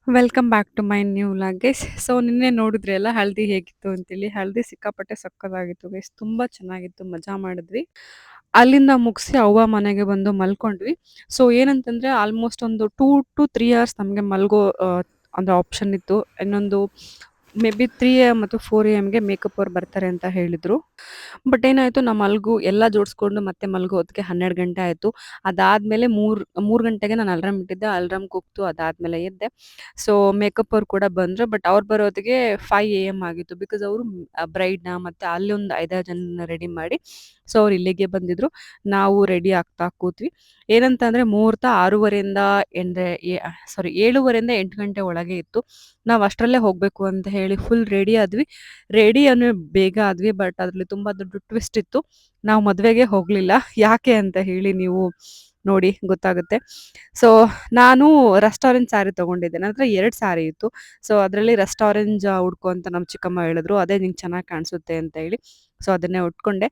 Welcome back to my new vlog guys. So ನಿನ್ನೆ ನೋಡಿದ್ರಿ ಅಲ್ಲ ಹಲ್ದಿ ಹೇಗಿತ್ತು ಅಂತೇಳಿ. ಹಲ್ದಿ ಸಿಕ್ಕಾಪಟ್ಟೆ ಸಕ್ಕತ್ತಾಗಿತ್ತು ಗೈಸ್. ತುಂಬಾ ಚೆನ್ನಾಗಿತ್ತು, ಮಜಾ ಮಾಡಿದ್ವಿ. ಅಲ್ಲಿಂದ ಮುಗಿಸಿ ಅವ್ವ ಮನೆಗೆ ಬಂದು ಮಲ್ಕೊಂಡ್ವಿ. ಸೊ ಏನಂತಂದ್ರೆ ಆಲ್ಮೋಸ್ಟ್ ಒಂದು 2 to 3 ಅವರ್ಸ್ ನಮಗೆ ಮಲ್ಗೋ ಅಂದ್ರೆ ಆಪ್ಷನ್ ಇತ್ತು. ಇನ್ನೊಂದು ಮೇ ಬಿ 3 AM ಮತ್ತು 4 AM ಮೇಕಪ್ ಅವ್ರು ಬರ್ತಾರೆ ಅಂತ ಹೇಳಿದ್ರು. ಬಟ್ ಏನಾಯ್ತು, ನಾ ಎಲ್ಲ ಜೋಡಿಸ್ಕೊಂಡು ಮತ್ತೆ ಮಲ್ಗೋ ಹೊತ್ತಿಗೆ 12 ಗಂಟೆ ಆಯಿತು. ಅದಾದ್ಮೇಲೆ 3 ಗಂಟೆಗೆ ನಾನು ಅಲಾರ್ಮ್ ಇಟ್ಟಿದ್ದೆ. ಅಲಾರ್ಮ್ ಕೂಗ್ತು, ಅದಾದ್ಮೇಲೆ ಎದ್ದೆ. ಸೊ ಮೇಕಪ್ ಅವ್ರು ಕೂಡ ಬಂದ್ರು. ಬಟ್ ಅವ್ರು ಬರೋತ್ತಿಗೆ 5 AM ಆಗಿತ್ತು. ಬಿಕಾಸ್ ಅವರು ಬ್ರೈಡ್‌ನ ಮತ್ತೆ ಅಲ್ಲೊಂದು 5-6 ಜನನ್ನ ರೆಡಿ ಮಾಡಿ, ಸೊ ಅವ್ರು ಇಲ್ಲಿಗೆ ಬಂದಿದ್ರು. ನಾವು ರೆಡಿ ಆಗ್ತಾ ಕೂತ್ವಿ. ಏನಂತಂದ್ರೆ ಮುಹೂರ್ತ 6:30ಯಿಂದ ಎಂದ್ರೆ 7:30ಯಿಂದ 8 ಗಂಟೆ ಒಳಗೆ ಇತ್ತು. ನಾವು ಅಷ್ಟರಲ್ಲೇ ಹೋಗ್ಬೇಕು ಅಂತ ಹೇಳಿ ಫುಲ್ ರೆಡಿ ಆದ್ವಿ. ರೆಡಿ ಅಂದ್ರೆ ಬೇಗ ಆದ್ವಿ. ಬಟ್ ಅದ್ರಲ್ಲಿ ತುಂಬಾ ದೊಡ್ಡ ಟ್ವಿಸ್ಟ್ ಇತ್ತು. ನಾವು ಮದ್ವೆಗೆ ಹೋಗ್ಲಿಲ್ಲ. ಯಾಕೆ ಅಂತ ಹೇಳಿ ನೀವು ನೋಡಿ ಗೊತ್ತಾಗುತ್ತೆ. ಸೊ ನಾನು ರಸ್ಟ್ ಆರೆಂಜ್ ಸ್ಯಾರಿ ತಗೊಂಡಿದ್ದೆ. ನನ್ನ ಹತ್ರ 2 ಸ್ಯಾರಿ ಇತ್ತು. ಸೊ ಅದರಲ್ಲಿ ರಸ್ಟ್ ಆರೆಂಜ್ ಉಡ್ಕೊ ಅಂತ ನಮ್ಮ ಚಿಕ್ಕಮ್ಮ ಹೇಳಿದ್ರು. ಅದೇ ನಿಂಗೆ ಚೆನ್ನಾಗಿ ಕಾಣಿಸುತ್ತೆ ಅಂತ ಹೇಳಿ. ಸೊ ಅದನ್ನೇ ಉಟ್ಕೊಂಡೆ.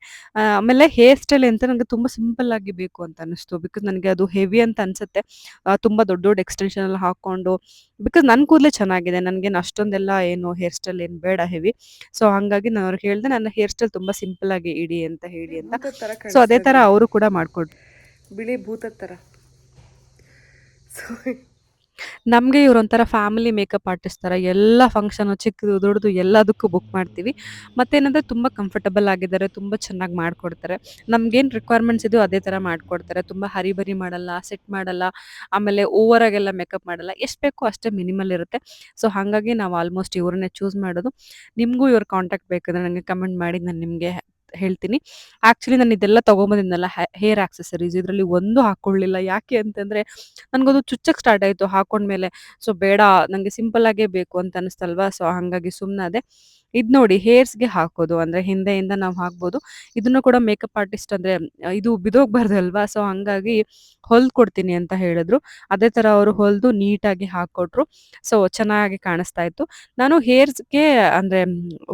ಆಮೇಲೆ ಹೇರ್ ಸ್ಟೈಲ್ ಅಂತ ನನಗೆ ತುಂಬ ಸಿಂಪಲ್ ಆಗಿ ಬೇಕು ಅಂತ ಅನಿಸ್ತು. ಬಿಕಾಸ್ ನನಗೆ ಅದು ಹೆವಿ ಅಂತ ಅನ್ಸುತ್ತೆ. ತುಂಬ ದೊಡ್ಡ ದೊಡ್ಡ ಎಕ್ಸ್ಟೆನ್ಷನ್ ಎಲ್ಲ ಹಾಕೊಂಡು, ಬಿಕಾಸ್ ನನ್ನ ಕೂದಲೇ ಚೆನ್ನಾಗಿದೆ. ನನಗೇನು ಅಷ್ಟೊಂದೆಲ್ಲ ಏನು ಹೇರ್ ಸ್ಟೈಲ್ ಏನು ಬೇಡ ಹೆವಿ. ಸೊ ಹಂಗಾಗಿ ನಾನು ಅವ್ರಿಗೆ ಹೇಳಿದೆ, ನನ್ನ ಹೇರ್ ಸ್ಟೈಲ್ ತುಂಬ ಸಿಂಪಲ್ ಆಗಿ ಇಡಿ ಅಂತ ಹೇಳಿ ಅಂತ. ಭೂತದ ತರ ಸೊ ಅದೇ ಕಾಣಿಸ್ತಾ ಥರ ಇದ್ದೀನಿ, ಅವರು ಕೂಡ ಮಾಡ್ಕೊಟ್ರು. ಬಿಳಿ ಭೂತದ ತರ. ಸೊ ನಮಗೆ ಇವರೊಂಥರ ಫ್ಯಾಮಿಲಿ ಮೇಕಪ್ ಆರ್ಟಿಸ್ಟ್ ಥರ. ಎಲ್ಲ ಫಂಕ್ಷನು ಚಿಕ್ಕದು ದೊಡ್ಡದು ಎಲ್ಲದಕ್ಕೂ ಬುಕ್ ಮಾಡ್ತೀವಿ. ಮತ್ತೇನಂದರೆ ತುಂಬ ಕಂಫರ್ಟಬಲ್ ಆಗಿದ್ದಾರೆ, ತುಂಬ ಚೆನ್ನಾಗಿ ಮಾಡಿಕೊಡ್ತಾರೆ. ನಮ್ಗೇನು ರಿಕ್ವೈರ್ಮೆಂಟ್ಸ್ ಇದೆಯೋ ಅದೇ ಥರ ಮಾಡಿಕೊಡ್ತಾರೆ. ತುಂಬ ಹರಿಬರಿ ಮಾಡಲ್ಲ, ಸೆಟ್ ಮಾಡಲ್ಲ, ಆಮೇಲೆ ಓವರಾಗೆಲ್ಲ ಮೇಕಪ್ ಮಾಡಲ್ಲ. ಎಷ್ಟು ಬೇಕೋ ಅಷ್ಟೇ ಮಿನಿಮಲ್ ಇರುತ್ತೆ. ಸೊ ಹಾಗಾಗಿ ನಾವು ಆಲ್ಮೋಸ್ಟ್ ಇವ್ರನ್ನೇ ಚೂಸ್ ಮಾಡೋದು. ನಿಮಗೂ ಇವ್ರ ಕಾಂಟ್ಯಾಕ್ಟ್ ಬೇಕಂದ್ರೆ ನನಗೆ ಕಮೆಂಟ್ ಮಾಡಿ, ನಾನು ನಿಮಗೆ ಹೇಳ್ತೀನಿ. ಆ್ಯಕ್ಚುಲಿ ನಾನು ಇದೆಲ್ಲ ತೊಗೊಂಬಂದಿದ್ನಲ್ಲ ಹೇರ್ ಆಕ್ಸೆಸರೀಸ್, ಇದರಲ್ಲಿ ಒಂದು ಹಾಕ್ಕೊಳ್ಳಿಲ್ಲ. ಯಾಕೆ ಅಂತಂದರೆ ನನಗದು ಚುಚ್ಚಕ್ಕೆ ಸ್ಟಾರ್ಟ್ ಆಯಿತು ಹಾಕೊಂಡ್ಮೇಲೆ. ಸೊ ಬೇಡ, ನನಗೆ ಸಿಂಪಲ್ ಆಗೇ ಬೇಕು ಅಂತ ಅನಿಸ್ತಲ್ವಾ. ಸೊ ಹಾಗಾಗಿ ಸುಮ್ಮನಾದೆ. ಇದು ನೋಡಿ ಹೇರ್ಸ್‌ಗೆ ಹಾಕೋದು, ಅಂದರೆ ಹಿಂದೆಯಿಂದ ನಾವು ಹಾಕ್ಬೋದು. ಇದನ್ನು ಕೂಡ ಮೇಕಪ್ ಆರ್ಟಿಸ್ಟ್ ಅಂದರೆ ಇದು ಬಿದೋಗ್ಬಾರ್ದಲ್ವಾ. ಸೊ ಹಂಗಾಗಿ ಹೊಲ್ದು ಕೊಡ್ತೀನಿ ಅಂತ ಹೇಳಿದ್ರು. ಅದೇ ಥರ ಅವರು ಹೊಲಿದು ನೀಟಾಗಿ ಹಾಕ್ಕೊಟ್ರು. ಸೊ ಚೆನ್ನಾಗಿ ಕಾಣಿಸ್ತಾ ಇತ್ತು. ನಾನು ಹೇರ್ಸ್‌ಗೆ ಅಂದರೆ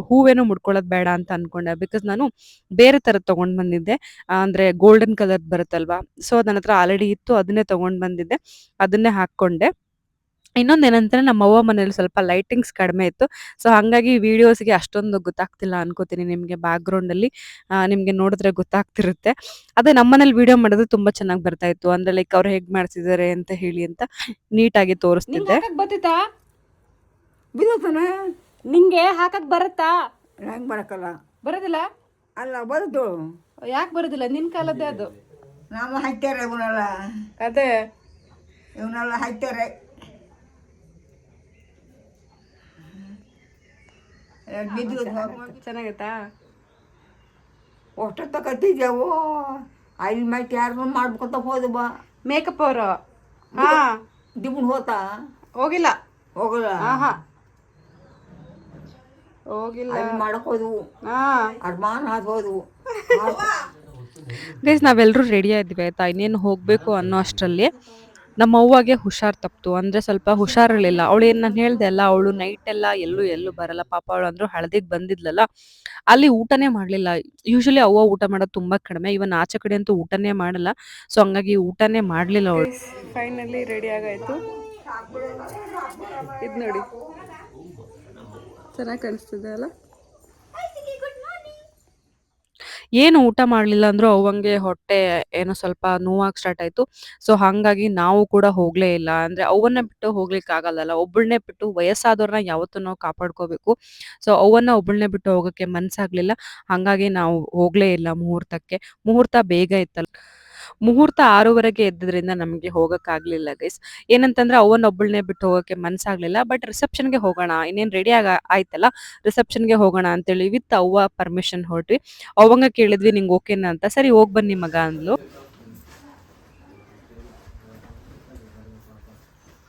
ಹೂವೇನೋ ಮುಡ್ಕೊಳ್ಳೋದು ಬೇಡ ಅಂತ ಅನ್ಕೊಂಡೆ. ಬಿಕಾಸ್ ನಾನು ಬೇರೆ ಥರದ್ದು ತೊಗೊಂಡು ಬಂದಿದ್ದೆ. ಅಂದರೆ ಗೋಲ್ಡನ್ ಕಲರ್‌ದು ಬರುತ್ತಲ್ವಾ. ಸೊ ನನ್ನ ಹತ್ರ ಆಲ್ರೆಡಿ ಇತ್ತು, ಅದನ್ನೇ ತೊಗೊಂಡು ಬಂದಿದ್ದೆ. ಅದನ್ನೇ ಹಾಕ್ಕೊಂಡೆ. ಇನ್ನೊಂದೇನಂತಂದ್ರೆ ನಮ್ಮವ್ವ ಮನೇಲಿ ಸ್ವಲ್ಪ ಲೈಟಿಂಗ್ಸ್ ಕಡಿಮೆ ಇತ್ತು. ಸೊ ಹಾಗಾಗಿ ವಿಡಿಯೋಸ್‌ಗೆ ಅಷ್ಟೊಂದು ಗೊತ್ತಾಗ್ತಿಲ್ಲ ಅನ್ಕೋತೀನಿ ನಿಮಗೆ. ಬ್ಯಾಕ್‌ಗ್ರೌಂಡಲ್ಲಿ ನಿಮಗೆ ನೋಡಿದ್ರೆ ಗೊತ್ತಾಗ್ತಿರುತ್ತೆ. ಅದೇ ನಮ್ಮನೇಲಿ ವಿಡಿಯೋ ಮಾಡೋದು ತುಂಬ ಚೆನ್ನಾಗಿ ಬರ್ತಾ ಇತ್ತು. ಅಂದರೆ ಲೈಕ್ ಅವ್ರು ಹೇಗೆ ಮಾಡ್ತಿದ್ದಾರೆ ಅಂತ ಹೇಳಿ ಅಂತ ನೀಟಾಗಿ ನಿಂಗೆ ತೋರಿಸ್ತಿದ್ದೆ. ಹಾಕಕ್ ಬತ್ತಿತ್ತಾ? ಬಿದ್ದೋತಾನೆ. ನಿಂಗೆ ಹಾಕಕ್ ಬರುತ್ತಾ? ಹೆಂಗೆ ಬರಕ್ಕಲ್ಲ. ಬರೋದಿಲ್ಲ? ಅಲ್ಲ ಬರೋದು. ಯಾಕೆ ಬರೋದಿಲ್ಲ? ನಿನ್ ಕಾಲದ್ದೇ ಅದು. ನಾವು ಹಾಕ್ತಾರೆ ಇವನ್ನೆಲ್ಲ, ಅದೇ ಇವನ್ನೆಲ್ಲ ಹಾಕ್ತಾರೆ. ಬಿದ್ದು ಚೆನ್ನಾಗೈತಾ? ಅಷ್ಟು ತಗತ್ತಿದ್ದೆವು. ಅಲ್ಲಿ ಮತ್ತೆ ಯಾರು ಮಾಡ್ಕೊತ ಹೋದ ಬಾ ಮೇಕಪ್ ಅವರು ಹಾ ದಿಬ್ಬಣ ಹೋತಾ ಹೋಗಿಲ್ಲ. ಹೋಗಲ್ಲ. ಆಹಾ ಹೋಗಿಲ್ಲ. ಅಲ್ಲಿ ಮಾಡಕ್ ಹೋದ್ವು, ಹಾ ಅರ್ಮಾನ್ ಹಾದು ಹೋದ್ವು. ಗೈಸ್ ನಾವೆಲ್ಲರೂ ರೆಡಿ ಆದ್ವಿ ಆಯ್ತಾ. ಇನ್ನೇನು ಹೋಗಬೇಕು ಅನ್ನೋ ಅಷ್ಟರಲ್ಲಿ ನಮ್ಮ ಅವ್ವಗೆ ಹುಷಾರು ತಪ್ಪಿತು. ಅಂದರೆ ಸ್ವಲ್ಪ ಹುಷಾರಿರಲಿಲ್ಲ. ಅವಳೇನು ನಾನು ಹೇಳಿದೆ ಅಲ್ಲ, ಅವಳು ನೈಟೆಲ್ಲ ಎಲ್ಲೂ ಬರಲ್ಲ ಪಾಪ. ಅವಳು ಅಂದರೂ ಹಳದಿಗೆ ಬಂದಿದ್ಲಲ್ಲ, ಅಲ್ಲಿ ಊಟನೇ ಮಾಡಲಿಲ್ಲ. ಯೂಶಲಿ ಅವ್ವ ಊಟ ಮಾಡೋದು ತುಂಬ ಕಡಿಮೆ. ಇವನ್ ಆಚೆ ಕಡೆ ಅಂತೂ ಊಟನೇ ಮಾಡಲ್ಲ. ಸೊ ಹಂಗಾಗಿ ಊಟನೇ ಮಾಡಲಿಲ್ಲ ಅವಳು. ಫೈನಲಿ ರೆಡಿ ಆಗಾಯ್ತು. ಇದು ನೋಡಿ ಚೆನ್ನಾಗಿ ಕಾಣಿಸ್ತಿದೆ ಅಲ್ಲ. ಏನು ಊಟ ಮಾಡಲಿಲ್ಲ ಅಂದರೂ ಅವ್ವಂಗೆ ಹೊಟ್ಟೆ ಏನೋ ಸ್ವಲ್ಪ ನೋವಾಗಿ ಸ್ಟಾರ್ಟ್ ಆಯಿತು. ಸೊ ಹಾಗಾಗಿ ನಾವು ಕೂಡ ಹೋಗಲೇ ಇಲ್ಲ. ಅಂದರೆ ಅವ್ವನ್ನ ಬಿಟ್ಟು ಹೋಗ್ಲಿಕ್ಕೆ ಆಗಲ್ಲಲ್ಲ. ಒಬ್ಬಳನ್ನೇ ಬಿಟ್ಟು, ವಯಸ್ಸಾದವ್ರನ್ನ ಯಾವತ್ತೂ ನಾವು ಕಾಪಾಡ್ಕೋಬೇಕು. ಸೊ ಅವ್ವನ್ನ ಒಬ್ಬಳನ್ನೇ ಬಿಟ್ಟು ಹೋಗೋಕ್ಕೆ ಮನಸ್ಸಾಗಲಿಲ್ಲ. ಹಾಗಾಗಿ ನಾವು ಹೋಗಲೇ ಇಲ್ಲ ಮುಹೂರ್ತಕ್ಕೆ. ಮುಹೂರ್ತ ಬೇಗ ಇತ್ತಲ್ಲ. ಮುಹೂರ್ತ 6:30ಗೆ ಎದ್ದಿದ್ರಿಂದ ನಮಗೆ ಹೋಗೋಕ್ಕಾಗಲಿಲ್ಲ ಗೈಸ್. ಏನಂತಂದ್ರೆ ಅವ್ವನ್ನೊಬ್ಬಳನ್ನೇ ಬಿಟ್ಟು ಹೋಗೋಕ್ಕೆ ಮನಸ್ಸಾಗಲಿಲ್ಲ. ಬಟ್ ರಿಸೆಪ್ಷನ್‌ಗೆ ಹೋಗೋಣ, ಇನ್ನೇನು ರೆಡಿ ಆಯ್ತಲ್ಲ, ರಿಸೆಪ್ಷನ್‌ಗೆ ಹೋಗೋಣ ಅಂತೇಳಿ ವಿತ್ ಅವ್ವ ಪರ್ಮಿಷನ್ ಹೊರಟ್ವಿ. ಅವ್ವಂಗೆ ಕೇಳಿದ್ವಿ, ನಿಂಗೆ ಓಕೆನಾ ಅಂತ. ಸರಿ ಹೋಗಿ ಬನ್ನಿ ಮಗ ಅಂದ್ಲು.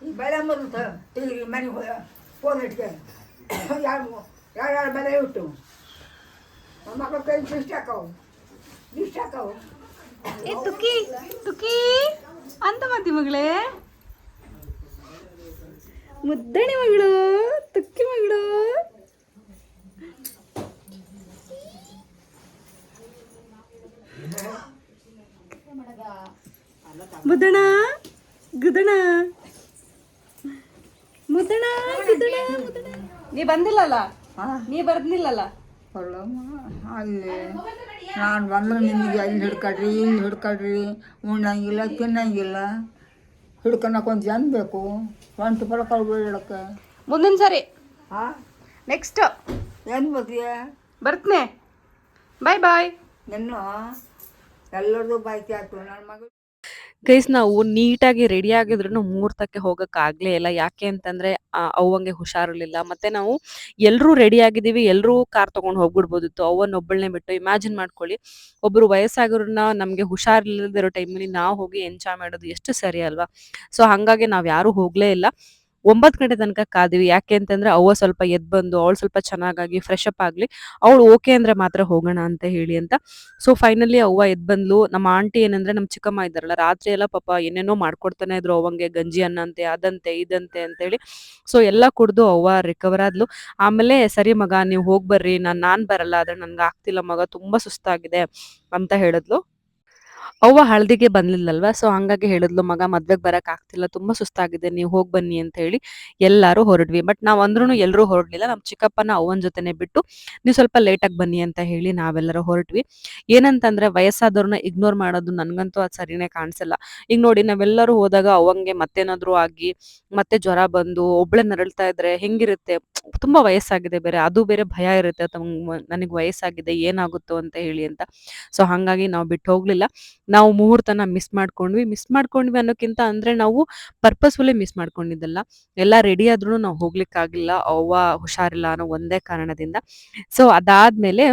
ಈ ಬೆಳೆ ಬರುತ್ತೆ ತಿರುಗಿ ಮನೆಗೆ ಹೋದ ಫೋನ್ ಇಟ್ಗೆ ಯಾರು ಯಾರು ಬೆಲೆ ಇಟ್ಟು ನಮ್ಮ ಮಕ್ಕಳು ಕೈ ಇಷ್ಟ ಹಾಕವು, ಇಷ್ಟ ಹಾಕವು. ಏ ತುಕ್ಕಿ ತುಕ್ಕಿ ಅಂತ ಮತಿ ಮಗಳೇ, ಮುದ್ದಣಿ ಮಗಳು, ತುಕ್ಕಿ ಮಗಳು. ಮುದ್ದಣ ಗುದಣ ಮುದ್ದಣ ನೀ ಬಂದಿಲ್ಲಲ್ಲ, ಹಾಂ ನೀ ಬರ್ದಿಲ್ಲಲ್ಲ. ಹೊರಳಮ್ಮ ಅಲ್ಲಿ ನಾನು ಬಂದ್ರೆ ನಿಮಗೆ ಅಲ್ಲಿ ಹಿಡ್ಕೊಳ್ರಿ ಇಲ್ಲಿ ಹಿಡ್ಕೊಳ್ರಿ, ಉಣ್ಣಂಗಿಲ್ಲ ತಿನ್ನಂಗಿಲ್ಲ, ಹಿಡ್ಕೊಳಕ್ಕೆ ಒಂದು ಜನ ಬೇಕು, ಒಂಟು ಬರಕಾಳು ಬೀಳಕ್ಕೆ. ಮುಂದಿನ ಸರಿ ಹಾಂ ನೆಕ್ಸ್ಟ್ ಏನು ಬರ್ತೀಯ? ಬರ್ತನೆ. ಬಾಯ್ ಬಾಯ್. ನಿನ್ನ ಎಲ್ಲರದು ಬಾಯ್ತಿ ಆಯ್ತು ನನ್ನ ಮಗಳು. ಗೈಸ್ ನಾವು ನೀಟಾಗಿ ರೆಡಿ ಆಗಿದ್ರು ಮುಹೂರ್ತಕ್ಕೆ ಹೋಗಕ್ಕಾಗ್ಲೇ ಇಲ್ಲ. ಯಾಕೆ ಅಂತಂದ್ರೆ ಅವ್ವಂಗೆ ಹುಷಾರಿರ್ಲಿಲ್ಲ. ಮತ್ತೆ ನಾವು ಎಲ್ಲರೂ ರೆಡಿ ಆಗಿದ್ದೀವಿ, ಎಲ್ಲರೂ ಕಾರ್ ತಗೊಂಡು ಹೋಗ್ಬಿಡ್ಬೋದಿತ್ತು, ಅವ್ವನೊಬ್ಬಳನ್ನೇ ಬಿಟ್ಟು. ಇಮ್ಯಾಜಿನ್ ಮಾಡ್ಕೊಳ್ಳಿ, ಒಬ್ರು ವಯಸ್ಸಾಗಿರೋರ್ನ ನಮಗೆ ಹುಷಾರಿಲ್ಲದಿರೋ ಟೈಮಲ್ಲಿ ನಾವು ಹೋಗಿ ಎಂಜಾಯ್ ಮಾಡೋದು ಎಷ್ಟು ಸರಿ ಅಲ್ವಾ? ಸೊ ಹಾಗಾಗಿ ನಾವು ಯಾರೂ ಹೋಗ್ಲೇ ಇಲ್ಲ. 9 ಗಂಟೆ ತನಕ ಕಾದ್ವಿ. ಯಾಕೆ ಅಂತಂದ್ರೆ ಅವ್ವ ಸ್ವಲ್ಪ ಎದ್ದು ಬಂದು ಅವಳು ಸ್ವಲ್ಪ ಚೆನ್ನಾಗಾಗಿ ಫ್ರೆಶ್ ಅಪ್ ಆಗಲಿ, ಅವಳು ಓಕೆ ಅಂದ್ರೆ ಮಾತ್ರ ಹೋಗೋಣ ಅಂತ ಹೇಳಿ ಅಂತ. ಸೊ ಫೈನಲಿ ಅವ್ವ ಎದ್ದು ಬಂದ್ಲು. ನಮ್ಮ ಆಂಟಿ ಏನಂದ್ರೆ ನಮ್ಮ ಚಿಕ್ಕಮ್ಮ ಇದ್ದಾರಲ್ಲ, ರಾತ್ರಿ ಎಲ್ಲ ಪಾಪ ಏನೇನೋ ಮಾಡ್ಕೊಡ್ತಾನೆ ಇದ್ರು ಅವ್ವಂಗೆ, ಗಂಜಿ ಅನ್ನಂತೆ ಅದಂತೆ ಇದಂತೆ ಅಂತೇಳಿ. ಸೊ ಎಲ್ಲ ಕುಡ್ದು ಅವ್ವ ರಿಕವರ್ ಆದ್ಲು. ಆಮೇಲೆ ಸರಿ ಮಗ ನೀವು ಹೋಗಿ ಬರ್ರಿ, ನಾನು ಬರಲ್ಲ, ಆದ್ರೆ ನನ್ಗೆ ಆಗ್ತಿಲ್ಲ ಮಗ, ತುಂಬಾ ಸುಸ್ತಾಗಿದೆ ಅಂತ ಹೇಳಿದ್ಲು. ಅವ್ವ ಹಳದಿಗೆ ಬಂದಿಲ್ಲಲ್ವಾ, ಸೊ ಹಂಗಾಗಿ ಹೇಳಿದ್ಲು, ಮಗ ಮದ್ವೆಗೆ ಬರಕ್ ಆಗ್ತಿಲ್ಲ, ತುಂಬಾ ಸುಸ್ತಾಗಿದೆ, ನೀವು ಹೋಗಿ ಬನ್ನಿ ಅಂತ ಹೇಳಿ ಎಲ್ಲಾರು ಹೊರಡ್ವಿ. ಬಟ್ ನಾವ್ ಅಂದ್ರೂ ಎಲ್ಲರೂ ಹೊರಡ್ಲಿಲ್ಲ. ನಮ್ಮ ಚಿಕ್ಕಪ್ಪನ ಅವ್ವನ ಜೊತೆನೆ ಬಿಟ್ಟು ನೀವು ಸ್ವಲ್ಪ ಲೇಟಾಗಿ ಬನ್ನಿ ಅಂತ ಹೇಳಿ ನಾವೆಲ್ಲರೂ ಹೊರಟ್ವಿ. ಏನಂತಂದ್ರೆ ವಯಸ್ಸಾದವ್ರನ್ನ ಇಗ್ನೋರ್ ಮಾಡೋದು ನನ್ಗಂತೂ ಅದು ಸರಿನೇ ಕಾಣಿಸಲ್ಲ. ಈಗ ನೋಡಿ, ನಾವೆಲ್ಲರೂ ಹೋದಾಗ ಅವಂಗೆ ಮತ್ತೇನಾದ್ರೂ ಆಗಿ ಮತ್ತೆ ಜ್ವರ ಬಂದು ಒಬ್ಳೆ ನರಳ್ತಾ ಇದ್ರೆ ಹೆಂಗಿರುತ್ತೆ? ತುಂಬಾ ವಯಸ್ಸಾಗಿದೆ ಬೇರೆ, ಅದು ಬೇರೆ ಭಯ ಇರುತ್ತೆ, ನನಗೆ ವಯಸ್ಸಾಗಿದೆ ಏನಾಗುತ್ತೋ ಅಂತ ಹೇಳಿ ಅಂತ. ಸೊ ಹಂಗಾಗಿ ನಾವು ಬಿಟ್ಟು ಹೋಗ್ಲಿಲ್ಲ. ನಾವು ಮುಹೂರ್ತನ ಮಿಸ್ ಮಾಡ್ಕೊಂಡ್ವಿ ಅನ್ನೋಕ್ಕಿಂತ ಅಂದ್ರೆ ನಾವು ಪರ್ಪಸ್ಫುಲಿ ಮಿಸ್ ಮಾಡ್ಕೊಂಡಿದ್ದಲ್ಲ. ಎಲ್ಲ ರೆಡಿ ಆದ್ರೂ ನಾವು ಹೋಗ್ಲಿಕ್ಕಾಗಿಲ್ಲ, ಅವ್ವ ಹುಷಾರಿಲ್ಲ ಅನ್ನೋ ಒಂದೇ ಕಾರಣದಿಂದ. ಸೊ ಅದಾದ್ಮೇಲೆ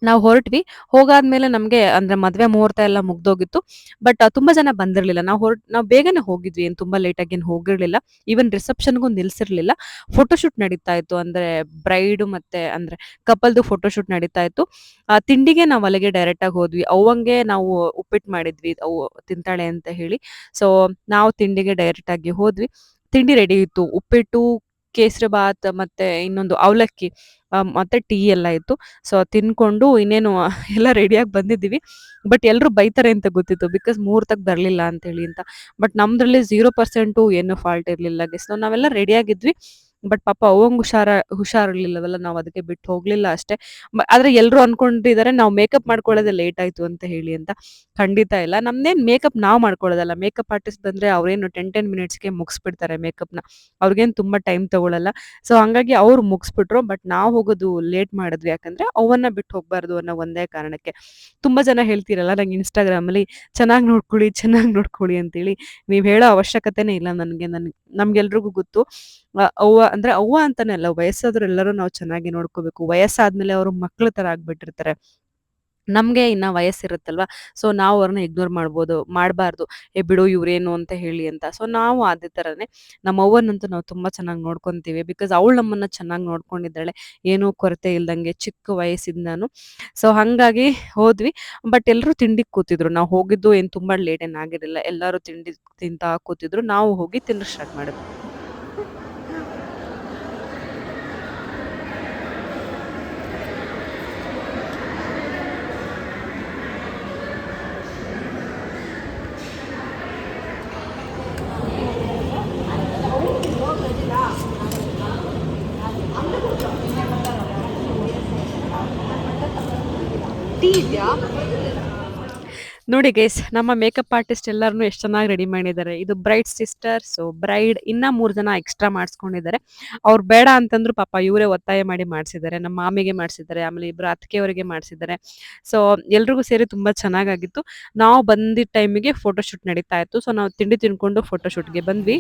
ನಾವು ಹೊರಟ್ವಿ. ಹೋಗಾದ್ಮೇಲೆ ನಮ್ಗೆ ಅಂದ್ರೆ ಮದ್ವೆ ಮುಹೂರ್ತ ಎಲ್ಲ ಮುಗ್ದೋಗಿತ್ತು. ಬಟ್ ತುಂಬಾ ಜನ ಬಂದಿರ್ಲಿಲ್ಲ. ನಾವು ಬೇಗನೆ ಹೋಗಿದ್ವಿ, ಏನ್ ತುಂಬಾ ಲೇಟ್ ಆಗಿ ಏನ್ ಹೋಗಿರ್ಲಿಲ್ಲ. ಈವನ್ ರಿಸೆಪ್ಷನ್ಗೂ ನಿಲ್ಸಿರ್ಲಿಲ್ಲ. ಫೋಟೋಶೂಟ್ ನಡೀತಾ ಇತ್ತು, ಅಂದ್ರೆ ಬ್ರೈಡ್ ಮತ್ತೆ ಅಂದ್ರೆ ಕಪಲ್ದು ಫೋಟೋಶೂಟ್ ನಡೀತಾ ಇತ್ತು. ತಿಂಡಿಗೆ ನಾವು ಅಲ್ಲಿಗೆ ಡೈರೆಕ್ಟ್ ಆಗಿ ಹೋದ್ವಿ. ಅವ್ವಂಗೆ ನಾವು ಉಪ್ಪಿಟ್ಟು ಮಾಡಿದ್ವಿ, ಅವು ತಿಂತಾಳೆ ಅಂತ ಹೇಳಿ. ಸೊ ನಾವು ತಿಂಡಿಗೆ ಡೈರೆಕ್ಟ್ ಆಗಿ ಹೋದ್ವಿ. ತಿಂಡಿ ರೆಡಿ ಇತ್ತು, ಉಪ್ಪಿಟ್ಟು, ಕೇಸರಿ ಬಾತ್ ಮತ್ತೆ ಇನ್ನೊಂದು ಅವಲಕ್ಕಿ, ಮತ್ತೆ ಟೀ ಎಲ್ಲ ಇತ್ತು. ಸೊ ತಿನ್ಕೊಂಡು ಇನ್ನೇನು ಎಲ್ಲ ರೆಡಿಯಾಗಿ ಬಂದಿದ್ದೀವಿ. ಬಟ್ ಎಲ್ಲರೂ ಬೈತಾರೆ ಅಂತ ಗೊತ್ತಿತ್ತು, ಬಿಕಾಸ್ ಮುಹೂರ್ತಕ್ಕೆ ಬರಲಿಲ್ಲ ಅಂತ ಹೇಳಿ ಅಂತ. ಬಟ್ ನಮ್ದ್ರಲ್ಲಿ 0% ಏನು ಫಾಲ್ಟ್ ಇರಲಿಲ್ಲ ಗೆಸ್. ನಾವೆಲ್ಲ ರೆಡಿಯಾಗಿದ್ವಿ. ಬಟ್ ಪಾಪ ಅವಂಗೆ ಹುಷಾರಿರ್ಲಿಲ್ಲವಲ್ಲ, ನಾವು ಅದಕ್ಕೆ ಬಿಟ್ಟು ಹೋಗ್ಲಿಲ್ಲ ಅಷ್ಟೇ. ಆದ್ರೆ ಎಲ್ಲರೂ ಅನ್ಕೊಂಡಿದ್ದಾರೆ ನಾವು ಮೇಕಪ್ ಮಾಡ್ಕೊಳ್ಳೋದೇ ಲೇಟ್ ಆಯ್ತು ಅಂತ ಹೇಳಿ ಅಂತ. ಖಂಡಿತ ಇಲ್ಲ, ನಮ್ದೇನ್ ಮೇಕಪ್ ನಾವು ಮಾಡ್ಕೊಳ್ಳೋದಲ್ಲ. ಮೇಕಪ್ ಆರ್ಟಿಸ್ಟ್ ಬಂದ್ರೆ ಅವ್ರೇನು 10 ಮಿನಿಟ್ಸ್ಗೆ ಮುಗಿಸ್ಬಿಡ್ತಾರೆ ಮೇಕಪ್ನ, ಅವ್ರಿಗೇನು ತುಂಬಾ ಟೈಮ್ ತಗೊಳ್ಳಲ್ಲ. ಸೊ ಹಂಗಾಗಿ ಅವ್ರು ಮುಗಿಸ್ಬಿಟ್ರು. ಬಟ್ ನಾವು ಹೋಗೋದು ಲೇಟ್ ಮಾಡಿದ್ವಿ, ಯಾಕಂದ್ರೆ ಅವನ್ನ ಬಿಟ್ಟು ಹೋಗ್ಬಾರ್ದು ಅನ್ನೋ ಒಂದೇ ಕಾರಣಕ್ಕೆ. ತುಂಬಾ ಜನ ಹೇಳ್ತೀರಲ್ಲ ನಂಗೆ ಇನ್ಸ್ಟಾಗ್ರಾಮಲ್ಲಿ, ಚೆನ್ನಾಗಿ ನೋಡ್ಕೊಳ್ಳಿ ಅಂತೇಳಿ. ನೀವು ಹೇಳೋ ಅವಶ್ಯಕತೆನೇ ಇಲ್ಲ ನಮ್ಗೆಲ್ರಿಗೂ ಗೊತ್ತು. ಅವ್ವ ಅಂತಾನೆ ಅಲ್ಲ, ವಯಸ್ಸಾದ್ರು ಎಲ್ಲರೂ ನಾವು ಚೆನ್ನಾಗಿ ನೋಡ್ಕೋಬೇಕು. ವಯಸ್ಸಾದ್ಮೇಲೆ ಅವರು ಮಕ್ಳ ತರ ಆಗ್ಬಿಟ್ಟಿರ್ತಾರೆ. ನಮ್ಗೆ ಇನ್ನ ವಯಸ್ಸಿರುತ್ತಲ್ವಾ, ಸೊ ನಾವು ಅವ್ರನ್ನ ಇಗ್ನೋರ್ ಮಾಡಬಾರ್ದು. ಬಿಡು ಇವ್ರೇನು ಅಂತ ಹೇಳಿ ಅಂತ. ಸೊ ನಾವು ಅದೇ ತರನೇ ನಮ್ಮ ಅವ್ವನಂತೂ ನಾವು ತುಂಬಾ ಚೆನ್ನಾಗಿ ನೋಡ್ಕೊಂತೀವಿ, ಬಿಕಾಸ್ ಅವಳು ನಮ್ಮನ್ನ ಚೆನ್ನಾಗಿ ನೋಡ್ಕೊಂಡಿದ್ದಾಳೆ, ಏನೂ ಕೊರತೆ ಇಲ್ದಂಗೆ ಚಿಕ್ಕ ವಯಸ್ಸಿಂದಾನು. ಸೊ ಹಂಗಾಗಿ ಹೋದ್ವಿ. ಬಟ್ ಎಲ್ಲರೂ ತಿಂಡಿಗೆ ಕೂತಿದ್ರು. ನಾವು ಹೋಗಿದ್ದು ಏನು ತುಂಬಾ ಲೇಟ್ ಆಗಿರಲಿಲ್ಲ. ಎಲ್ಲರೂ ತಿಂಡಿ ತಿಂತಾ ಕೂತಿದ್ರು. ನಾವು ಹೋಗಿ ತಿನ್ನೋಕೆ ಸ್ಟಾರ್ಟ್ ಮಾಡಿದ್ವಿ. ಟೀ ಇದೆಯಾ ನೋಡಿ ಗೈಸ್, ನಮ್ಮ ಮೇಕಪ್ ಆರ್ಟಿಸ್ಟ್ ಎಲ್ಲರನ್ನೂ ಎಷ್ಟು ಚೆನ್ನಾಗಿ ರೆಡಿ ಮಾಡಿದ್ದಾರೆ. ಇದು ಬ್ರೈಡ್ ಸಿಸ್ಟರ್, ಸೊ ಬ್ರೈಡ್ ಇನ್ನ 3 ಜನ ಎಕ್ಸ್ಟ್ರಾ ಮಾಡಿಸ್ಕೊಂಡಿದ್ದಾರೆ. ಅವ್ರು ಬೇಡ ಅಂತಂದ್ರು ಪಾಪ ಇವರೇ ಒತ್ತಾಯ ಮಾಡಿ ಮಾಡಿಸಿದ್ದಾರೆ. ನಮ್ಮ ಮಾಮಿಗೆ ಮಾಡಿಸಿದ್ದಾರೆ, ಆಮೇಲೆ ಇಬ್ಬರು ಅತ್ತಿಗೆಯವರಿಗೆ ಮಾಡಿಸಿದ್ದಾರೆ. ಸೊ ಎಲ್ರಿಗೂ ಸೇರಿ ತುಂಬಾ ಚೆನ್ನಾಗಾಗಿತ್ತು. ನಾವು ಬಂದಿದ್ದ ಟೈಮಿಗೆ ಫೋಟೋಶೂಟ್ ನಡೀತಾ ಇತ್ತು. ಸೊ ನಾವು ತಿಂಡಿ ತಿನ್ಕೊಂಡು ಫೋಟೋಶೂಟ್ಗೆ ಬಂದ್ವಿ.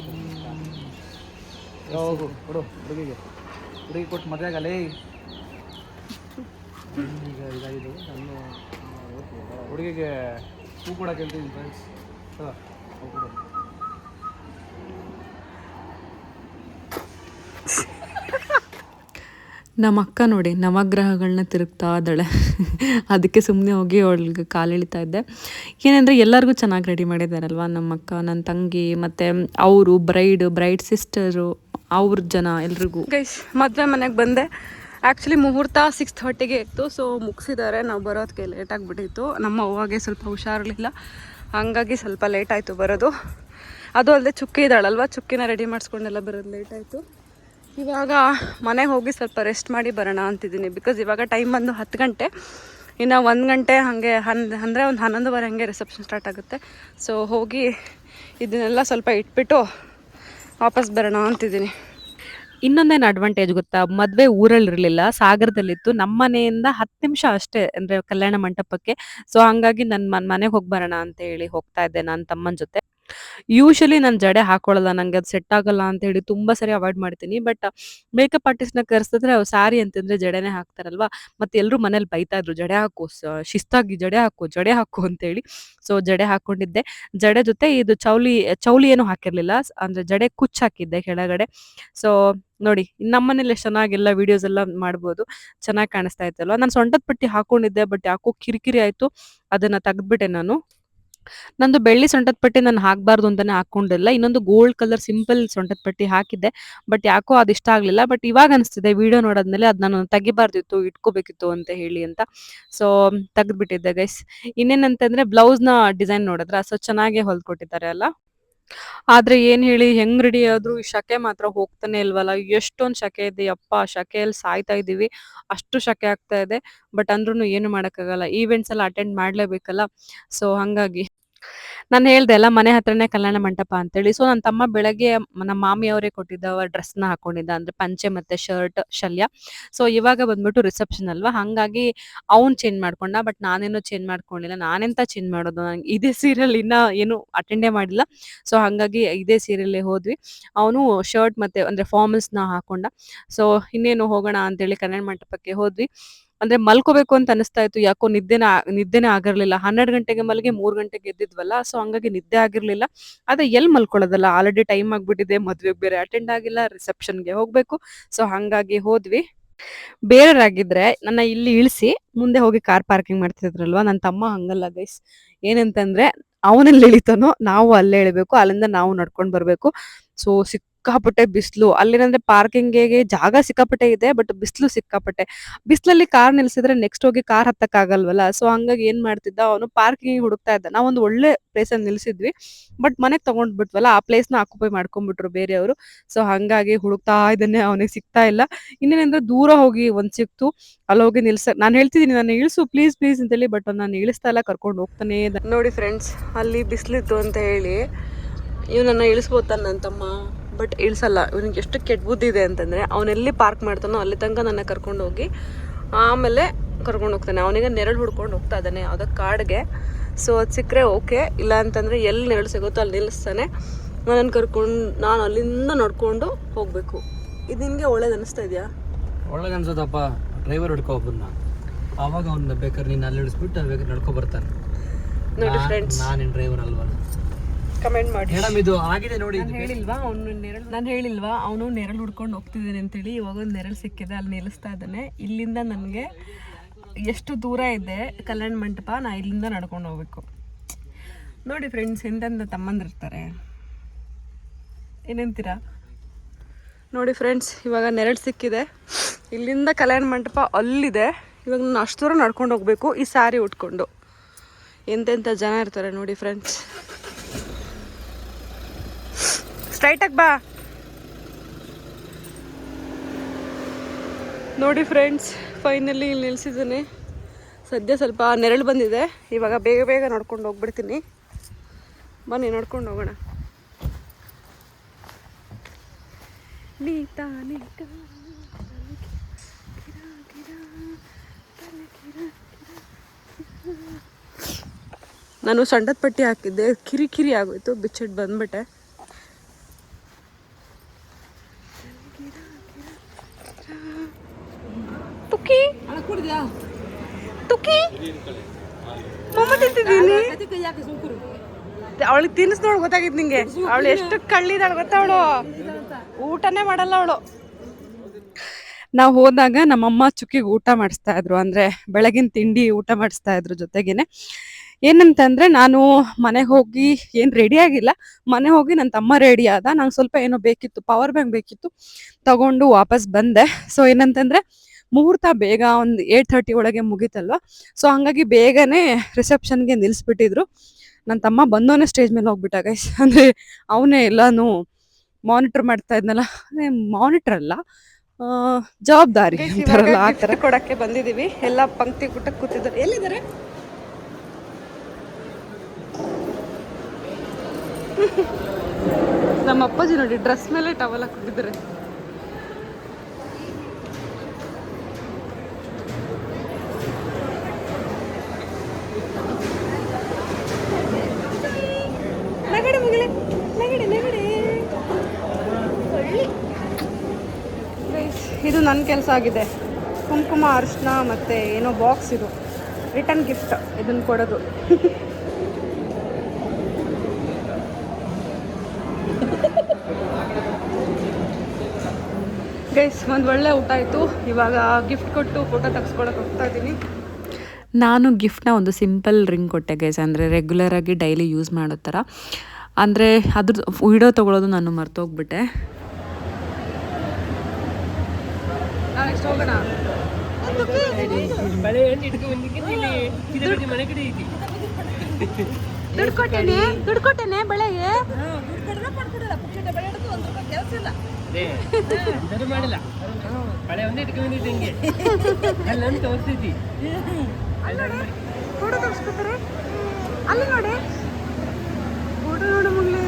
ಹುಡುಗಿಗೆ ಹೂ ಕೂಡ ಕೇಳ್ತೀನಿ ಫ್ರೆಂಡ್ಸ್. ನಮ್ಮ ಅಕ್ಕ ನೋಡಿ ನವಗ್ರಹಗಳನ್ನ ತಿರುಗ್ತಾ ಇದ್ದಾಳೆ. ಅದಕ್ಕೆ ಸುಮ್ಮನೆ ಹೋಗಿ ಅವಳಿಗೆ ಕಾಲೆಳಿತಾ ಇದ್ದೆ. ಏನಂದರೆ ಎಲ್ಲರಿಗೂ ಚೆನ್ನಾಗಿ ರೆಡಿ ಮಾಡಿದ್ದಾರಲ್ವ ನಮ್ಮ ಅಕ್ಕ, ನನ್ನ ತಂಗಿ, ಮತ್ತು ಅವರು ಬ್ರೈಡ್ ಸಿಸ್ಟರು, ಅವ್ರ ಜನ ಎಲ್ರಿಗೂ. ಗೈಸ್ ಮದುವೆ ಮನೆಗೆ ಬಂದೆ. ಆ್ಯಕ್ಚುಲಿ ಮುಹೂರ್ತ 6:30ಗೆ ಇತ್ತು. ಸೊ ಮುಗಿಸಿದ್ದಾರೆ. ನಾವು ಬರೋದಕ್ಕೆ ಲೇಟ್ ಆಗಿಬಿಟ್ಟಿತ್ತು. ನಮ್ಮ ಅವ್ವಾಗೆ ಸ್ವಲ್ಪ ಹುಷಾರಿರಲಿಲ್ಲ, ಹಾಗಾಗಿ ಸ್ವಲ್ಪ ಲೇಟ್ ಆಯಿತು ಬರೋದು. ಅದು ಅಲ್ಲದೆ ಚುಕ್ಕಿ ಇದ್ದಾಳಲ್ವ, ಚುಕ್ಕಿನ ರೆಡಿ ಮಾಡಿಸ್ಕೊಂಡೆಲ್ಲ ಬರೋದು ಲೇಟ್ ಆಯಿತು. ಇವಾಗ ಮನೆಗೆ ಹೋಗಿ ಸ್ವಲ್ಪ ರೆಸ್ಟ್ ಮಾಡಿ ಬರೋಣ ಅಂತಿದ್ದೀನಿ. ಬಿಕಾಸ್ ಇವಾಗ ಟೈಮ್ ಬಂದು 10 ಗಂಟೆ, ಇನ್ನು 1 ಗಂಟೆ ಹಾಗೆ ಅಂದರೆ ಒಂದು 11:15 ಹಾಗೆ ರಿಸೆಪ್ಷನ್ ಸ್ಟಾರ್ಟ್ ಆಗುತ್ತೆ. ಸೊ ಹೋಗಿ ಇದನ್ನೆಲ್ಲ ಸ್ವಲ್ಪ ಇಟ್ಬಿಟ್ಟು ವಾಪಸ್ ಬರೋಣ ಅಂತಿದ್ದೀನಿ. ಇನ್ನೊಂದೇನು ಅಡ್ವಾಂಟೇಜ್ ಗೊತ್ತಾ, ಮದುವೆ ಊರಲ್ಲಿರಲಿಲ್ಲ, ಸಾಗರದಲ್ಲಿತ್ತು. ನಮ್ಮ ಮನೆಯಿಂದ 10 ನಿಮಿಷ ಅಷ್ಟೇ ಅಂದರೆ ಕಲ್ಯಾಣ ಮಂಟಪಕ್ಕೆ. ಸೊ ಹಾಗಾಗಿ ನನ್ನ ಮನೆಗೆ ಹೋಗಿ ಬರೋಣ ಅಂತ ಹೇಳಿ ಹೋಗ್ತಾ ಇದ್ದೆ ನನ್ನ ತಮ್ಮನ ಜೊತೆ. ಯೂಶಲಿ ನಾನು ಜಡೆ ಹಾಕೊಳ್ಳಲ್ಲ, ನಂಗೆ ಅದು ಸೆಟ್ ಆಗಲ್ಲ ಅಂತ ಹೇಳಿ ತುಂಬ ಸರಿ ಅವಾಯ್ಡ್ ಮಾಡ್ತೀನಿ. ಬಟ್ ಮೇಕಪ್ ಆರ್ಟಿಸ್ಟ್ನ ಕರೆಸಿದ್ರೆ ಅವ್ರು ಸ್ಯಾರಿ ಅಂತಂದರೆ ಜಡೆನೇ ಹಾಕ್ತಾರಲ್ವ. ಮತ್ತು ಎಲ್ಲರೂ ಮನೇಲಿ ಬೈತಾ ಇದ್ರು, ಜಡೆ ಹಾಕು, ಶಿಸ್ತಾಗಿ ಜಡೆ ಹಾಕು ಅಂತೇಳಿ. ಸೊ ಜಡೆ ಹಾಕ್ಕೊಂಡಿದ್ದೆ. ಜಡೆ ಜೊತೆ ಇದು ಚೌಲಿ ಏನೂ ಹಾಕಿರಲಿಲ್ಲ, ಅಂದರೆ ಜಡೆ ಕುಚ್ಚು ಹಾಕಿದ್ದೆ ಕೆಳಗಡೆ. ಸೊ ನೋಡಿ ನಮ್ಮನೇಲಿ ಎಷ್ಟು ಚೆನ್ನಾಗೆಲ್ಲ ವಿಡಿಯೋಸ್ ಎಲ್ಲ ಮಾಡ್ಬೋದು, ಚೆನ್ನಾಗಿ ಕಾಣಿಸ್ತಾ ಇತ್ತಲ್ವ. ನಾನು ಸೊಂಟದ ಪಟ್ಟಿ ಹಾಕೊಂಡಿದ್ದೆ, ಬಟ್ ಯಾಕೋ ಕಿರಿಕಿರಿ ಆಯಿತು, ಅದನ್ನು ತೆಗೆದ್ಬಿಟ್ಟೆ ನಾನು. ನಂದು ಬೆಳ್ಳಿ ಸೊಂಟದ ಪಟ್ಟಿ ನಾನು ಹಾಕಬಾರ್ದು ಅಂತಾನೆ ಹಾಕೊಂಡಿಲ್ಲ. ಇನ್ನೊಂದು ಗೋಲ್ಡ್ ಕಲರ್ ಸಿಂಪಲ್ ಸೊಂಟದ ಪಟ್ಟಿ ಹಾಕಿದ್ದೆ, ಬಟ್ ಯಾಕೋ ಅದು ಇಷ್ಟ ಆಗಲಿಲ್ಲ. ಬಟ್ ಇವಾಗ ಅನಿಸ್ತಿದೆ ವಿಡಿಯೋ ನೋಡಾದ್ಮೇಲೆ ಅದು ನಾನು ತೆಗಿಬಾರ್ದಿತ್ತು, ಇಟ್ಕೋಬೇಕಿತ್ತು ಅಂತ ಹೇಳಿ ಅಂತ. ಸೊ ತೆಗೆದ್ಬಿಟ್ಟಿದ್ದೆ ಗೈಸ್. ಇನ್ನೇನಂತಂದರೆ ಬ್ಲೌಸ್ನ ಡಿಸೈನ್ ನೋಡಿದ್ರೆ ಸೊ ಚೆನ್ನಾಗೇ ಹೊಲ್ಕೊಟ್ಟಿದ್ದಾರೆ ಅಲ್ಲ. ಆದ್ರೆ ಏನ್ ಹೇಳಿ, ಹೆಂಗ್ ರೆಡಿ ಆದ್ರೂ ಈ ಶಕೆ ಮಾತ್ರ ಹೋಗ್ತಾನೆ ಇಲ್ವಲ್ಲ. ಎಷ್ಟೊಂದ್ ಶಕೆ ಇದೆ ಯಪ್ಪ, ಶಕೆಯಲ್ಲಿ ಸಾಯ್ತಾ ಇದೀವಿ, ಅಷ್ಟು ಶಕೆ ಆಗ್ತಾ ಇದೆ. ಬಟ್ ಅಂದ್ರೂ ಏನು ಮಾಡಕ್ಕಾಗಲ್ಲ, ಈವೆಂಟ್ಸ್ ಎಲ್ಲ ಅಟೆಂಡ್ ಮಾಡ್ಲೇಬೇಕಲ್ಲ. ಸೊ ಹಂಗಾಗಿ ನಾನು ಹೇಳ್ದೆ ಅಲ್ಲ, ಮನೆ ಹತ್ರನೇ ಕಲ್ಯಾಣ ಮಂಟಪ ಅಂತೇಳಿ. ಸೊ ನನ್ನ ತಮ್ಮ ಬೆಳಗ್ಗೆ ನಮ್ಮ ಮಾಮಿಯವರೇ ಕೊಟ್ಟಿದ್ದ ಡ್ರೆಸ್ನ ಹಾಕೊಂಡಿದ್ದ, ಅಂದ್ರೆ ಪಂಚೆ ಮತ್ತೆ ಶರ್ಟ್ ಶಲ್ಯ. ಸೊ ಇವಾಗ ಬಂದ್ಬಿಟ್ಟು ರಿಸೆಪ್ಷನ್ ಅಲ್ವಾ, ಹಂಗಾಗಿ ಅವ್ನು ಚೇಂಜ್ ಮಾಡ್ಕೊಂಡ. ಬಟ್ ನಾನೇನು ಚೇಂಜ್ ಮಾಡ್ಕೊಂಡಿಲ್ಲ, ನಾನೆಂತ ಚೇಂಜ್ ಮಾಡೋದು, ನಂಗೆ ಇದೇ ಸೀರಿಯಲ್ ಇನ್ನ ಏನು ಅಟೆಂಡೇ ಮಾಡಿಲ್ಲ. ಸೊ ಹಂಗಾಗಿ ಇದೇ ಸೀರಿಯಲ್ಲೇ ಹೋದ್ವಿ. ಅವನು ಶರ್ಟ್ ಮತ್ತೆ ಅಂದ್ರೆ ಫಾರ್ಮಲ್ಸ್ನ ಹಾಕೊಂಡ. ಸೊ ಇನ್ನೇನು ಹೋಗೋಣ ಅಂತೇಳಿ ಕಲ್ಯಾಣ ಮಂಟಪಕ್ಕೆ ಹೋದ್ವಿ. ಅಂದ್ರೆ ಮಲ್ಕೋಬೇಕು ಅಂತ ಅನಿಸ್ತಾ ಇತ್ತು, ಯಾಕೋ ನಿದ್ದೆನೇ ಆಗಿರ್ಲಿಲ್ಲ. 12 ಗಂಟೆಗೆ ಮಲಗಿ 3 ಗಂಟೆಗೆ ಎದ್ದಿದ್ವಲ್ಲ. ಸೊ ಹಂಗಾಗಿ ನಿದ್ದೆ ಆಗಿರ್ಲಿಲ್ಲ. ಆದ್ರೆ ಎಲ್ಲಿ ಮಲ್ಕೊಳ್ಳೋದಲ್ಲ, ಆಲ್ರೆಡಿ ಟೈಮ್ ಆಗ್ಬಿಟ್ಟಿದೆ, ಮದ್ವೆಗೆ ಬೇರೆ ಅಟೆಂಡ್ ಆಗಿಲ್ಲ, ರಿಸೆಪ್ಷನ್ಗೆ ಹೋಗ್ಬೇಕು. ಸೊ ಹಂಗಾಗಿ ಹೋದ್ವಿ. ಬೇರೆಯವರಾಗಿದ್ರೆ ನನ್ನ ಇಲ್ಲಿ ಇಳಿಸಿ ಮುಂದೆ ಹೋಗಿ ಕಾರ್ ಪಾರ್ಕಿಂಗ್ ಮಾಡ್ತಿದ್ರಲ್ವಾ, ನನ್ನ ತಮ್ಮ ಹಂಗಲ್ಲ ಗೈಸ್. ಏನಂತಂದ್ರೆ ಅವನಲ್ಲಿ ಇಳಿತಾನೋ ನಾವು ಅಲ್ಲೇ ಇಳಿಬೇಕು, ಅಲ್ಲಿಂದ ನಾವು ನಡ್ಕೊಂಡು ಬರ್ಬೇಕು. ಸೊ ಸಿಕ್ಕಾಪಟ್ಟೆ ಬಿಸಿಲು, ಅಲ್ಲೇನಂದ್ರೆ ಪಾರ್ಕಿಂಗಿಗೆ ಜಾಗ ಸಿಕ್ಕಾಪಟ್ಟೆ ಇದೆ, ಬಟ್ ಬಿಸಿಲು ಸಿಕ್ಕಾಪಟ್ಟೆ. ಬಿಸಿಲಲ್ಲಿ ಕಾರ್ ನಿಲ್ಸಿದ್ರೆ ನೆಕ್ಸ್ಟ್ ಹೋಗಿ ಕಾರ್ ಹತ್ತಕ್ಕಾಗಲ್ವಲ್ಲ. ಸೊ ಹಂಗಾಗಿ ಏನ್ ಮಾಡ್ತಿದ್ದ ಅವನು, ಪಾರ್ಕಿಂಗ್ ಹುಡುಕ್ತಾ ಇದ್ದ. ನಾವೊಂದು ಒಳ್ಳೆ ಪ್ಲೇಸಲ್ಲಿ ನಿಲ್ಸಿದ್ವಿ, ಬಟ್ ಮನೆಗೆ ತಗೊಂಡ್ಬಿಟ್ವಲ್ಲ, ಆ ಪ್ಲೇಸ್ನ ಆಕ್ಯುಪೈ ಮಾಡ್ಕೊಂಡ್ಬಿಟ್ರು ಬೇರೆಯವರು. ಸೊ ಹಂಗಾಗಿ ಹುಡುಕ್ತಾ ಇದ್ದಾನೆ, ಅವನಿಗೆ ಸಿಗ್ತಾ ಇಲ್ಲ. ಇನ್ನೇನಂದ್ರೆ ದೂರ ಹೋಗಿ ಒಂದ್ ಸಿಕ್ತು, ಅಲ್ಲಿ ಹೋಗಿ ನಾನು ಹೇಳ್ತಿದ್ದೀನಿ ನಾನು ಇಳಿಸು ಪ್ಲೀಸ್ ಪ್ಲೀಸ್ ಅಂತೇಳಿ, ಬಟ್ ನಾನು ಇಳಿಸ್ತಾ ಇಲ್ಲ, ಕರ್ಕೊಂಡು ಹೋಗ್ತಾನೆ ಇದ್ದ. ನೋಡಿ ಫ್ರೆಂಡ್ಸ್, ಅಲ್ಲಿ ಬಿಸಿಲಿತ್ತು ಅಂತ ಹೇಳಿ ಇವನನ್ನ ಇಳಿಸ್ಬೋತಾನೆ ನನ್ನ ತಮ್ಮ, ಬಟ್ ಇಳಿಸಲ್ಲ. ಇವನಿಗೆ ಎಷ್ಟು ಕೆಟ್ಟ ಬುದ್ಧಿ ಇದೆ ಅಂತಂದರೆ, ಅವನೆಲ್ಲಿ ಪಾರ್ಕ್ ಮಾಡ್ತಾನೋ ಅಲ್ಲಿ ತನಕ ನನ್ನ ಕರ್ಕೊಂಡು ಹೋಗಿ ಆಮೇಲೆ ಕರ್ಕೊಂಡು ಹೋಗ್ತಾನೆ. ಅವನಿಗೆ ನೆರಳು ಹುಡ್ಕೊಂಡು ಹೋಗ್ತಾ ಇದ್ದಾನೆ ಯಾವುದೋ ಕಾಡಿಗೆ. ಸೊ ಅದು ಸಿಕ್ಕರೆ ಓಕೆ, ಇಲ್ಲ ಅಂತಂದರೆ ಎಲ್ಲಿ ನೆರಳು ಸಿಗುತ್ತೋ ಅಲ್ಲಿ ನಿಲ್ಲಿಸ್ತಾನೆ. ನನ್ನನ್ನು ಕರ್ಕೊಂಡು ನಾನು ಅಲ್ಲಿಂದ ನಡ್ಕೊಂಡು ಹೋಗಬೇಕು. ಇದು ನಿನಗೆ ಒಳ್ಳೇದು ಅನಿಸ್ತಾ ಇದೆಯಾ? ಒಳ್ಳೇದು ಅನ್ಸೋದಪ್ಪ. ಡ್ರೈವರ್ ಹಿಡ್ಕೊ ಒಬ್ಬನ್ನ, ಆವಾಗ ಅವ್ನ ಬೇಕಾದ್ರೆ ನೀನು ಅಲ್ಲಿ ಇಳಿಸ್ಬಿಟ್ಟು ಬೇಕಾದ್ರೆ ನಡ್ಕೊ ಬರ್ತಾನೆ. ನೋಡಿ ಫ್ರೆಂಡ್ಸ್, ನಾನೇನು ಡ್ರೈವರ್ ಅಲ್ವಲ್ಲ, ಕಮೆಂಟ್ ಮಾಡಿ. ಮೇಡಮ್ ಇದು ಆಗಿದೆ ನೋಡಿ. ನಾನು ಹೇಳಿಲ್ವಾ ಅವನು ನೆರಳು ಹುಡ್ಕೊಂಡು ಹೋಗ್ತಿದ್ದಾನೆ ಅಂತೇಳಿ. ಇವಾಗ ಒಂದು ನೆರಳು ಸಿಕ್ಕಿದೆ, ಅಲ್ಲಿ ನಿಲ್ಲಿಸ್ತಾ ಇದ್ದಾನೆ. ಇಲ್ಲಿಂದ ನನಗೆ ಎಷ್ಟು ದೂರ ಇದೆ ಕಲ್ಯಾಣ ಮಂಟಪ, ನಾ ಇಲ್ಲಿಂದ ನಡ್ಕೊಂಡು ಹೋಗ್ಬೇಕು. ನೋಡಿ ಫ್ರೆಂಡ್ಸ್, ಎಂತೆಂಥ ತಮ್ಮಂದಿರ್ತಾರೆ, ಏನಂತೀರಾ? ನೋಡಿ ಫ್ರೆಂಡ್ಸ್, ಇವಾಗ ನೆರಳು ಸಿಕ್ಕಿದೆ, ಇಲ್ಲಿಂದ ಕಲ್ಯಾಣ ಮಂಟಪ ಅಲ್ಲಿದೆ. ಇವಾಗ ನಾನು ಅಷ್ಟು ದೂರ ನಡ್ಕೊಂಡು ಹೋಗ್ಬೇಕು ಈ ಸ್ಯಾರಿ ಉಟ್ಕೊಂಡು. ಎಂತೆಂಥ ಜನ ಇರ್ತಾರೆ ನೋಡಿ ಫ್ರೆಂಡ್ಸ್. ಸ್ಟ್ರೈಟಾಗಿ ಬಾ. ನೋಡಿ ಫ್ರೆಂಡ್ಸ್, ಫೈನಲಿ ಇಲ್ಲಿ ನಿಲ್ಸಿದ್ದೀನಿ. ಸದ್ಯ ಸ್ವಲ್ಪ ನೆರಳು ಬಂದಿದೆ, ಇವಾಗ ಬೇಗ ಬೇಗ ನಡ್ಕೊಂಡು ಹೋಗ್ಬಿಡ್ತೀನಿ. ಬನ್ನಿ ನಡ್ಕೊಂಡು ಹೋಗೋಣ. ನಾನು ಸೊಂಟದ ಪಟ್ಟಿ ಹಾಕಿದ್ದೆ, ಕಿರಿಕಿರಿ ಆಗೋಯ್ತು, ಬಿಚ್ಚಿಟ್ಟು ಬಂದ್ಬಿಟ್ಟೆ. ತುಕ್ಕಿ ತುಕ್ಕಿ ಮಮ್ಮ ತಿಂತಿದ್ದೀನಿ. ಅವಳಿಗೆ ತಿನ್ನಿಸ್ ನೋಡಿ ಗೊತ್ತಾಗಿತ್ತು ನಿಂಗೆ, ಅವಳು ಎಷ್ಟು ಕಳ್ಳಿದಾಳು ಗೊತ್ತಾ, ಅವಳು ಊಟನೇ ಮಾಡಲ್ಲ ಅವಳು. ನಾವು ಹೋದಾಗ ನಮ್ಮಮ್ಮ ಚುಕ್ಕಿಗೆ ಊಟ ಮಾಡಿಸ್ತಾ ಇದ್ರು, ಅಂದ್ರೆ ಬೆಳಗಿನ ತಿಂಡಿ ಊಟ ಮಾಡಿಸ್ತಾ ಇದ್ರು. ಜೊತೆಗೇನೆ ಏನಂತಂದ್ರೆ, ನಾನು ಮನೆಗೆ ಹೋಗಿ ಏನು ರೆಡಿ ಆಗಿಲ್ಲ, ಮನೆ ಹೋಗಿ ನನ್ನ ತಮ್ಮ ರೆಡಿ ಆದ. ನಂಗೆ ಸ್ವಲ್ಪ ಏನೋ ಬೇಕಿತ್ತು, ಪವರ್ ಬ್ಯಾಂಕ್ ಬೇಕಿತ್ತು, ತಗೊಂಡು ವಾಪಸ್ ಬಂದೆ. ಸೊ ಏನಂತಂದ್ರೆ ಮುಹೂರ್ತ ಬೇಗ ಒಂದು 8:30 ಒಳಗೆ ಮುಗೀತಲ್ವ. ಸೊ ಹಂಗಾಗಿ ಬೇಗನೆ ರಿಸೆಪ್ಷನ್ಗೆ ನಿಲ್ಲಿಸ್ಬಿಟ್ಟಿದ್ರು. ನನ್ನ ತಮ್ಮ ಬಂದವನೇ ಸ್ಟೇಜ್ ಮೇಲೆ ಹೋಗ್ಬಿಟ್ಟ ಗೈಸ್. ಅಂದರೆ ಅವನೇ ಎಲ್ಲಾನು ಮಾನಿಟರ್ ಮಾಡ್ತಾ ಇದ್ನಲ್ಲ, ಮಾನಿಟರ್ ಅಲ್ಲ, ಜವಾಬ್ದಾರಿ ಅಂತಾರಲ್ಲ ಆ ಥರ. ಕೊಡಕ್ಕೆ ಬಂದಿದ್ದೀವಿ, ಎಲ್ಲ ಪಂಕ್ತಿ ಕೂಟಕ್ಕೆ ಕೂತಿದ್ದಾರೆ. ಎಲ್ಲಿದ್ದಾರೆ? ನಮ್ಮ ಅಪ್ಪಾಜಿ ನೋಡಿ ಡ್ರೆಸ್ ಮೇಲೆ ಟವಲ್ ಹಾಕೊಂಡಿದ್ದಾರೆ. ನಗಡೆ ಮಗಳೇ, ನಗಡೆ ನಗಡೆ. ಇದು ನನ್ನ ಕೆಲಸ ಆಗಿದೆ. ಕುಂಕುಮ, ಅರಿಶಿನ ಮತ್ತು ಏನೋ ಬಾಕ್ಸ್, ಇದು ರಿಟರ್ನ್ ಗಿಫ್ಟ್, ಇದನ್ನು ಕೊಡೋದು. ಗೈಸ್, ಒಂದು ಒಳ್ಳೆ ಊಟ ಆಯಿತು. ಇವಾಗ ಗಿಫ್ಟ್ ಕೊಟ್ಟು ಫೋಟೋ ತೆಗೆಸ್ಕೊಳಕ್ಕೆ ಹೋಗ್ತಾ ಇದ್ದೀನಿ. ನಾನು ಗಿಫ್ಟ್ನ ಒಂದು ಸಿಂಪಲ್ ರಿಂಗ್ ಕೊಟ್ಟೆ ಗೈಸ್, ಅಂದರೆ ರೆಗ್ಯುಲರಾಗಿ ಡೈಲಿ ಯೂಸ್ ಮಾಡೋ ಥರ. ಅಂದರೆ ಅದ್ರ ವಿಡಿಯೋ ತೊಗೊಳೋದು ನಾನು ಮರ್ತೋಗ್ಬಿಟ್ಟೆ. ನೆಕ್ಸ್ಟ್ ಹೋಗೋಣ. ದುಡ್ಡು ಕೊಟ್ಟೇನೆ ಬೆಳೆಗೆ. ಮಾಡಿಲ್ಲ ಬಳೆ ಒಂದೇ ಇಟ್ಕೊಂಡಿದ್ದೆ ಹಿಂಗೆ ಅಲ್ಲ ತೋರಿಸ್ತಿದ್ದಿ. ಫೋಟೋ ತೋರಿಸ್ಕೊತಾರೆ ಅಲ್ಲಿ ನೋಡಿ. ಫೋಟೋ ನೋಡು ಮಗಳೇ.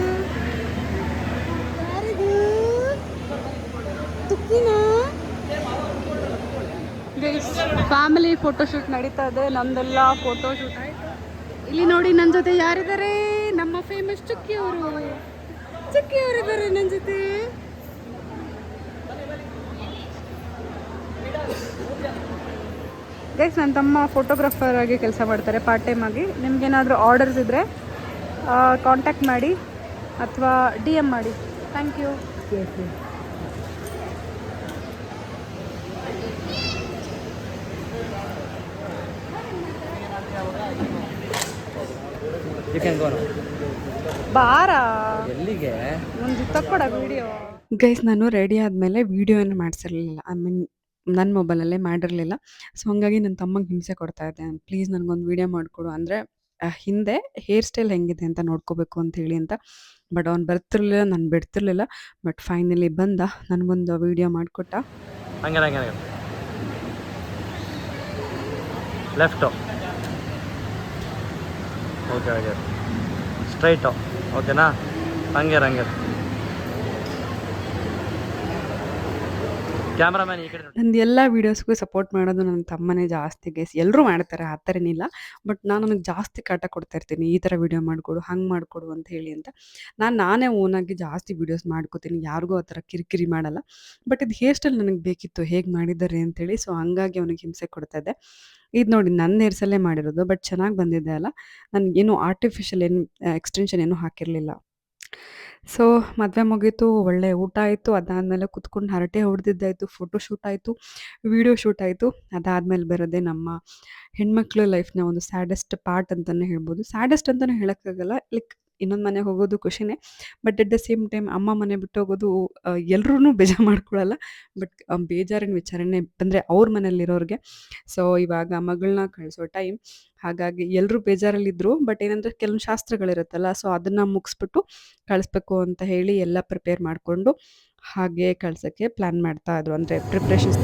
ಫ್ಯಾಮಿಲಿ ಫೋಟೋಶೂಟ್ ನಡೀತಾ ಇದೆ. ನಮ್ದೆಲ್ಲ ಫೋಟೋಶೂಟ್ ಆಯ್ತು. ಇಲ್ಲಿ ನೋಡಿ ನನ್ನ ಜೊತೆ ಯಾರಿದ್ದಾರೆ? ನಮ್ಮ ಫೇಮಸ್ ಚುಕ್ಕಿಯವರು. ಚುಕ್ಕಿಯವರಿದ್ದಾರೆ ನನ್ನ ಜೊತೆ. ಗೈಸ್, ನನ್ನ ತಮ್ಮ ಫೋಟೋಗ್ರಾಫರ್ ಆಗಿ ಕೆಲಸ ಮಾಡ್ತಾರೆ ಪಾರ್ಟ್ ಟೈಮ್ ಆಗಿ. ನಿಮ್ಗೇನಾದರೂ ಆರ್ಡರ್ಸ್ ಇದ್ದರೆ ಕಾಂಟ್ಯಾಕ್ಟ್ ಮಾಡಿ ಅಥವಾ DM ಮಾಡಿ. Thank you. ಬಾರ ಎಲ್ಲಿಗೆ ಒಂದು ತಕ್ಕೊಡ ವಿಡಿಯೋ. ಗೈಸ್, ನಾನು ರೆಡಿ ಆದಮೇಲೆ ವಿಡಿಯೋ ಏನು ಮಾಡಿಸಿರಲಿಲ್ಲ. ಐ ಮೀನ್ ನನ್ನ ಮೊಬೈಲಲ್ಲೇ ಮಾಡಿರಲಿಲ್ಲ. ಸೊ ಹಾಗಾಗಿ ನನ್ನ ತಮ್ಮಂಗೆ ಹಿಂಸೆ ಕೊಡ್ತಾ ಇದ್ದೆ, ಪ್ಲೀಸ್ ನನಗೊಂದು ವೀಡಿಯೋ ಮಾಡಿಕೊಡು. ಅಂದರೆ ಹಿಂದೆ ಹೇರ್ ಸ್ಟೈಲ್ ಹೆಂಗಿದೆ ಅಂತ ನೋಡ್ಕೋಬೇಕು ಅಂತ ಹೇಳಿ ಅಂತ. ಬಟ್ ಅವ್ನು ಬರ್ತಿರ್ಲಿಲ್ಲ, ನಾನು ಬಿಡ್ತಿರ್ಲಿಲ್ಲ. ಬಟ್ ಫೈನಲಿ ಬಂದ, ನನಗೊಂದು ವೀಡಿಯೋ ಮಾಡಿಕೊಟ್ಟ. ಹಂಗೆ ಹಂಗೆ ಲೆಫ್ಟು, ಓಕೆ ಹಾಗೆ ಸ್ಟ್ರೈಟು, ಓಕೆನಾ? ಹಂಗೆ ಹಂಗೆ ಕ್ಯಾಮ್ರಾಮ್ಯಾನ್ ಈ ಕಡೆ. ನಂದು ಎಲ್ಲ ವೀಡಿಯೋಸ್ಗೂ ಸಪೋರ್ಟ್ ಮಾಡೋದು ನನ್ನ ತಮ್ಮನೇ ಜಾಸ್ತಿ ಗೈಸ್. ಎಲ್ಲರೂ ಮಾಡ್ತಾರೆ, ಆ ಥರ ಏನಿಲ್ಲ. ಬಟ್ ನಾನು ನನಗೆ ಜಾಸ್ತಿ ಕಾಟ ಕೊಡ್ತಾ ಇರ್ತೀನಿ, ಈ ಥರ ವೀಡಿಯೋ ಮಾಡಿಕೊಡು, ಹಂಗೆ ಮಾಡಿಕೊಡು ಅಂತ ಹೇಳಿ ಅಂತ. ನಾನೇ ಓನಾಗಿ ಜಾಸ್ತಿ ವೀಡಿಯೋಸ್ ಮಾಡ್ಕೋತೀನಿ, ಯಾರಿಗೂ ಆ ಥರ ಕಿರಿಕಿರಿ ಮಾಡಲ್ಲ. ಬಟ್ ಇದು ಹೇರ್ ಸ್ಟೈಲ್ ನನಗೆ ಬೇಕಿತ್ತು, ಹೇಗೆ ಮಾಡಿದ್ದಾರೆ ಅಂತೇಳಿ. ಸೊ ಹಂಗಾಗಿ ಅವನಿಗೆ ಹಿಂಸೆ ಕೊಡ್ತಾ ಇದ್ದೆ. ಇದು ನೋಡಿ ನನ್ನ ಹೇರ್ಸಲ್ಲೇ ಮಾಡಿರೋದು, ಬಟ್ ಚೆನ್ನಾಗಿ ಬಂದಿದೆ ಅಲ್ಲ. ನನಗೇನು ಆರ್ಟಿಫಿಷಿಯಲ್ ಏನು ಎಕ್ಸ್ಟೆನ್ಷನ್ ಏನೂ ಹಾಕಿರಲಿಲ್ಲ. ಸೊ ಮದುವೆ ಮುಗೀತು, ಒಳ್ಳೆ ಊಟ ಆಯಿತು. ಅದಾದಮೇಲೆ ಕುತ್ಕೊಂಡು ಹರಟೆ ಹೊಡೆದಿದ್ದಾಯಿತು, ಫೋಟೋ ಶೂಟ್ ಆಯಿತು, ವೀಡಿಯೋ ಶೂಟ್ ಆಯಿತು. ಅದಾದಮೇಲೆ ಬರೋದೇ ನಮ್ಮ ಹೆಣ್ಮಕ್ಳು ಲೈಫ್ನ ಒಂದು ಸ್ಯಾಡೆಸ್ಟ್ ಪಾರ್ಟ್ ಅಂತಲೇ ಹೇಳ್ಬೋದು. ಸ್ಯಾಡೆಸ್ಟ್ ಅಂತಲೂ ಹೇಳೋಕ್ಕಾಗಲ್ಲ, ಲೈಕ್ ಇನ್ನೊಂದು ಮನೆಗೆ ಹೋಗೋದು ಖುಷಿನೇ. But at the same time ಅಮ್ಮ ಮನೆ ಬಿಟ್ಟು ಹೋಗೋದು ಎಲ್ಲರೂ ಬೇಜಾರು ಮಾಡ್ಕೊಳ್ಳಲ್ಲ. ಬಟ್ ಬೇಜಾರಿನ ವಿಚಾರನೇ ಬಂದರೆ ಅವ್ರ ಮನೇಲಿರೋರಿಗೆ. ಸೊ ಇವಾಗ ಮಗಳನ್ನ ಕಳಿಸೋ ಟೈಮ್, ಹಾಗಾಗಿ ಎಲ್ಲರೂ ಬೇಜಾರಲ್ಲಿದ್ದರು. ಬಟ್ ಏನಂದರೆ ಕೆಲವೊಂದು ಶಾಸ್ತ್ರಗಳಿರುತ್ತಲ್ಲ, ಸೊ ಅದನ್ನು ಮುಗಿಸ್ಬಿಟ್ಟು ಕಳಿಸ್ಬೇಕು ಅಂತ ಹೇಳಿ ಎಲ್ಲ ಪ್ರಿಪೇರ್ ಮಾಡಿಕೊಂಡು ಹಾಗೆ ಕಳ್ಸೋಕ್ಕೆ ಪ್ಲ್ಯಾನ್ ಮಾಡ್ತಾಯಿದ್ರು, ಅಂದರೆ ಪ್ರಿಪ್ರೇಷನ್ಸ್.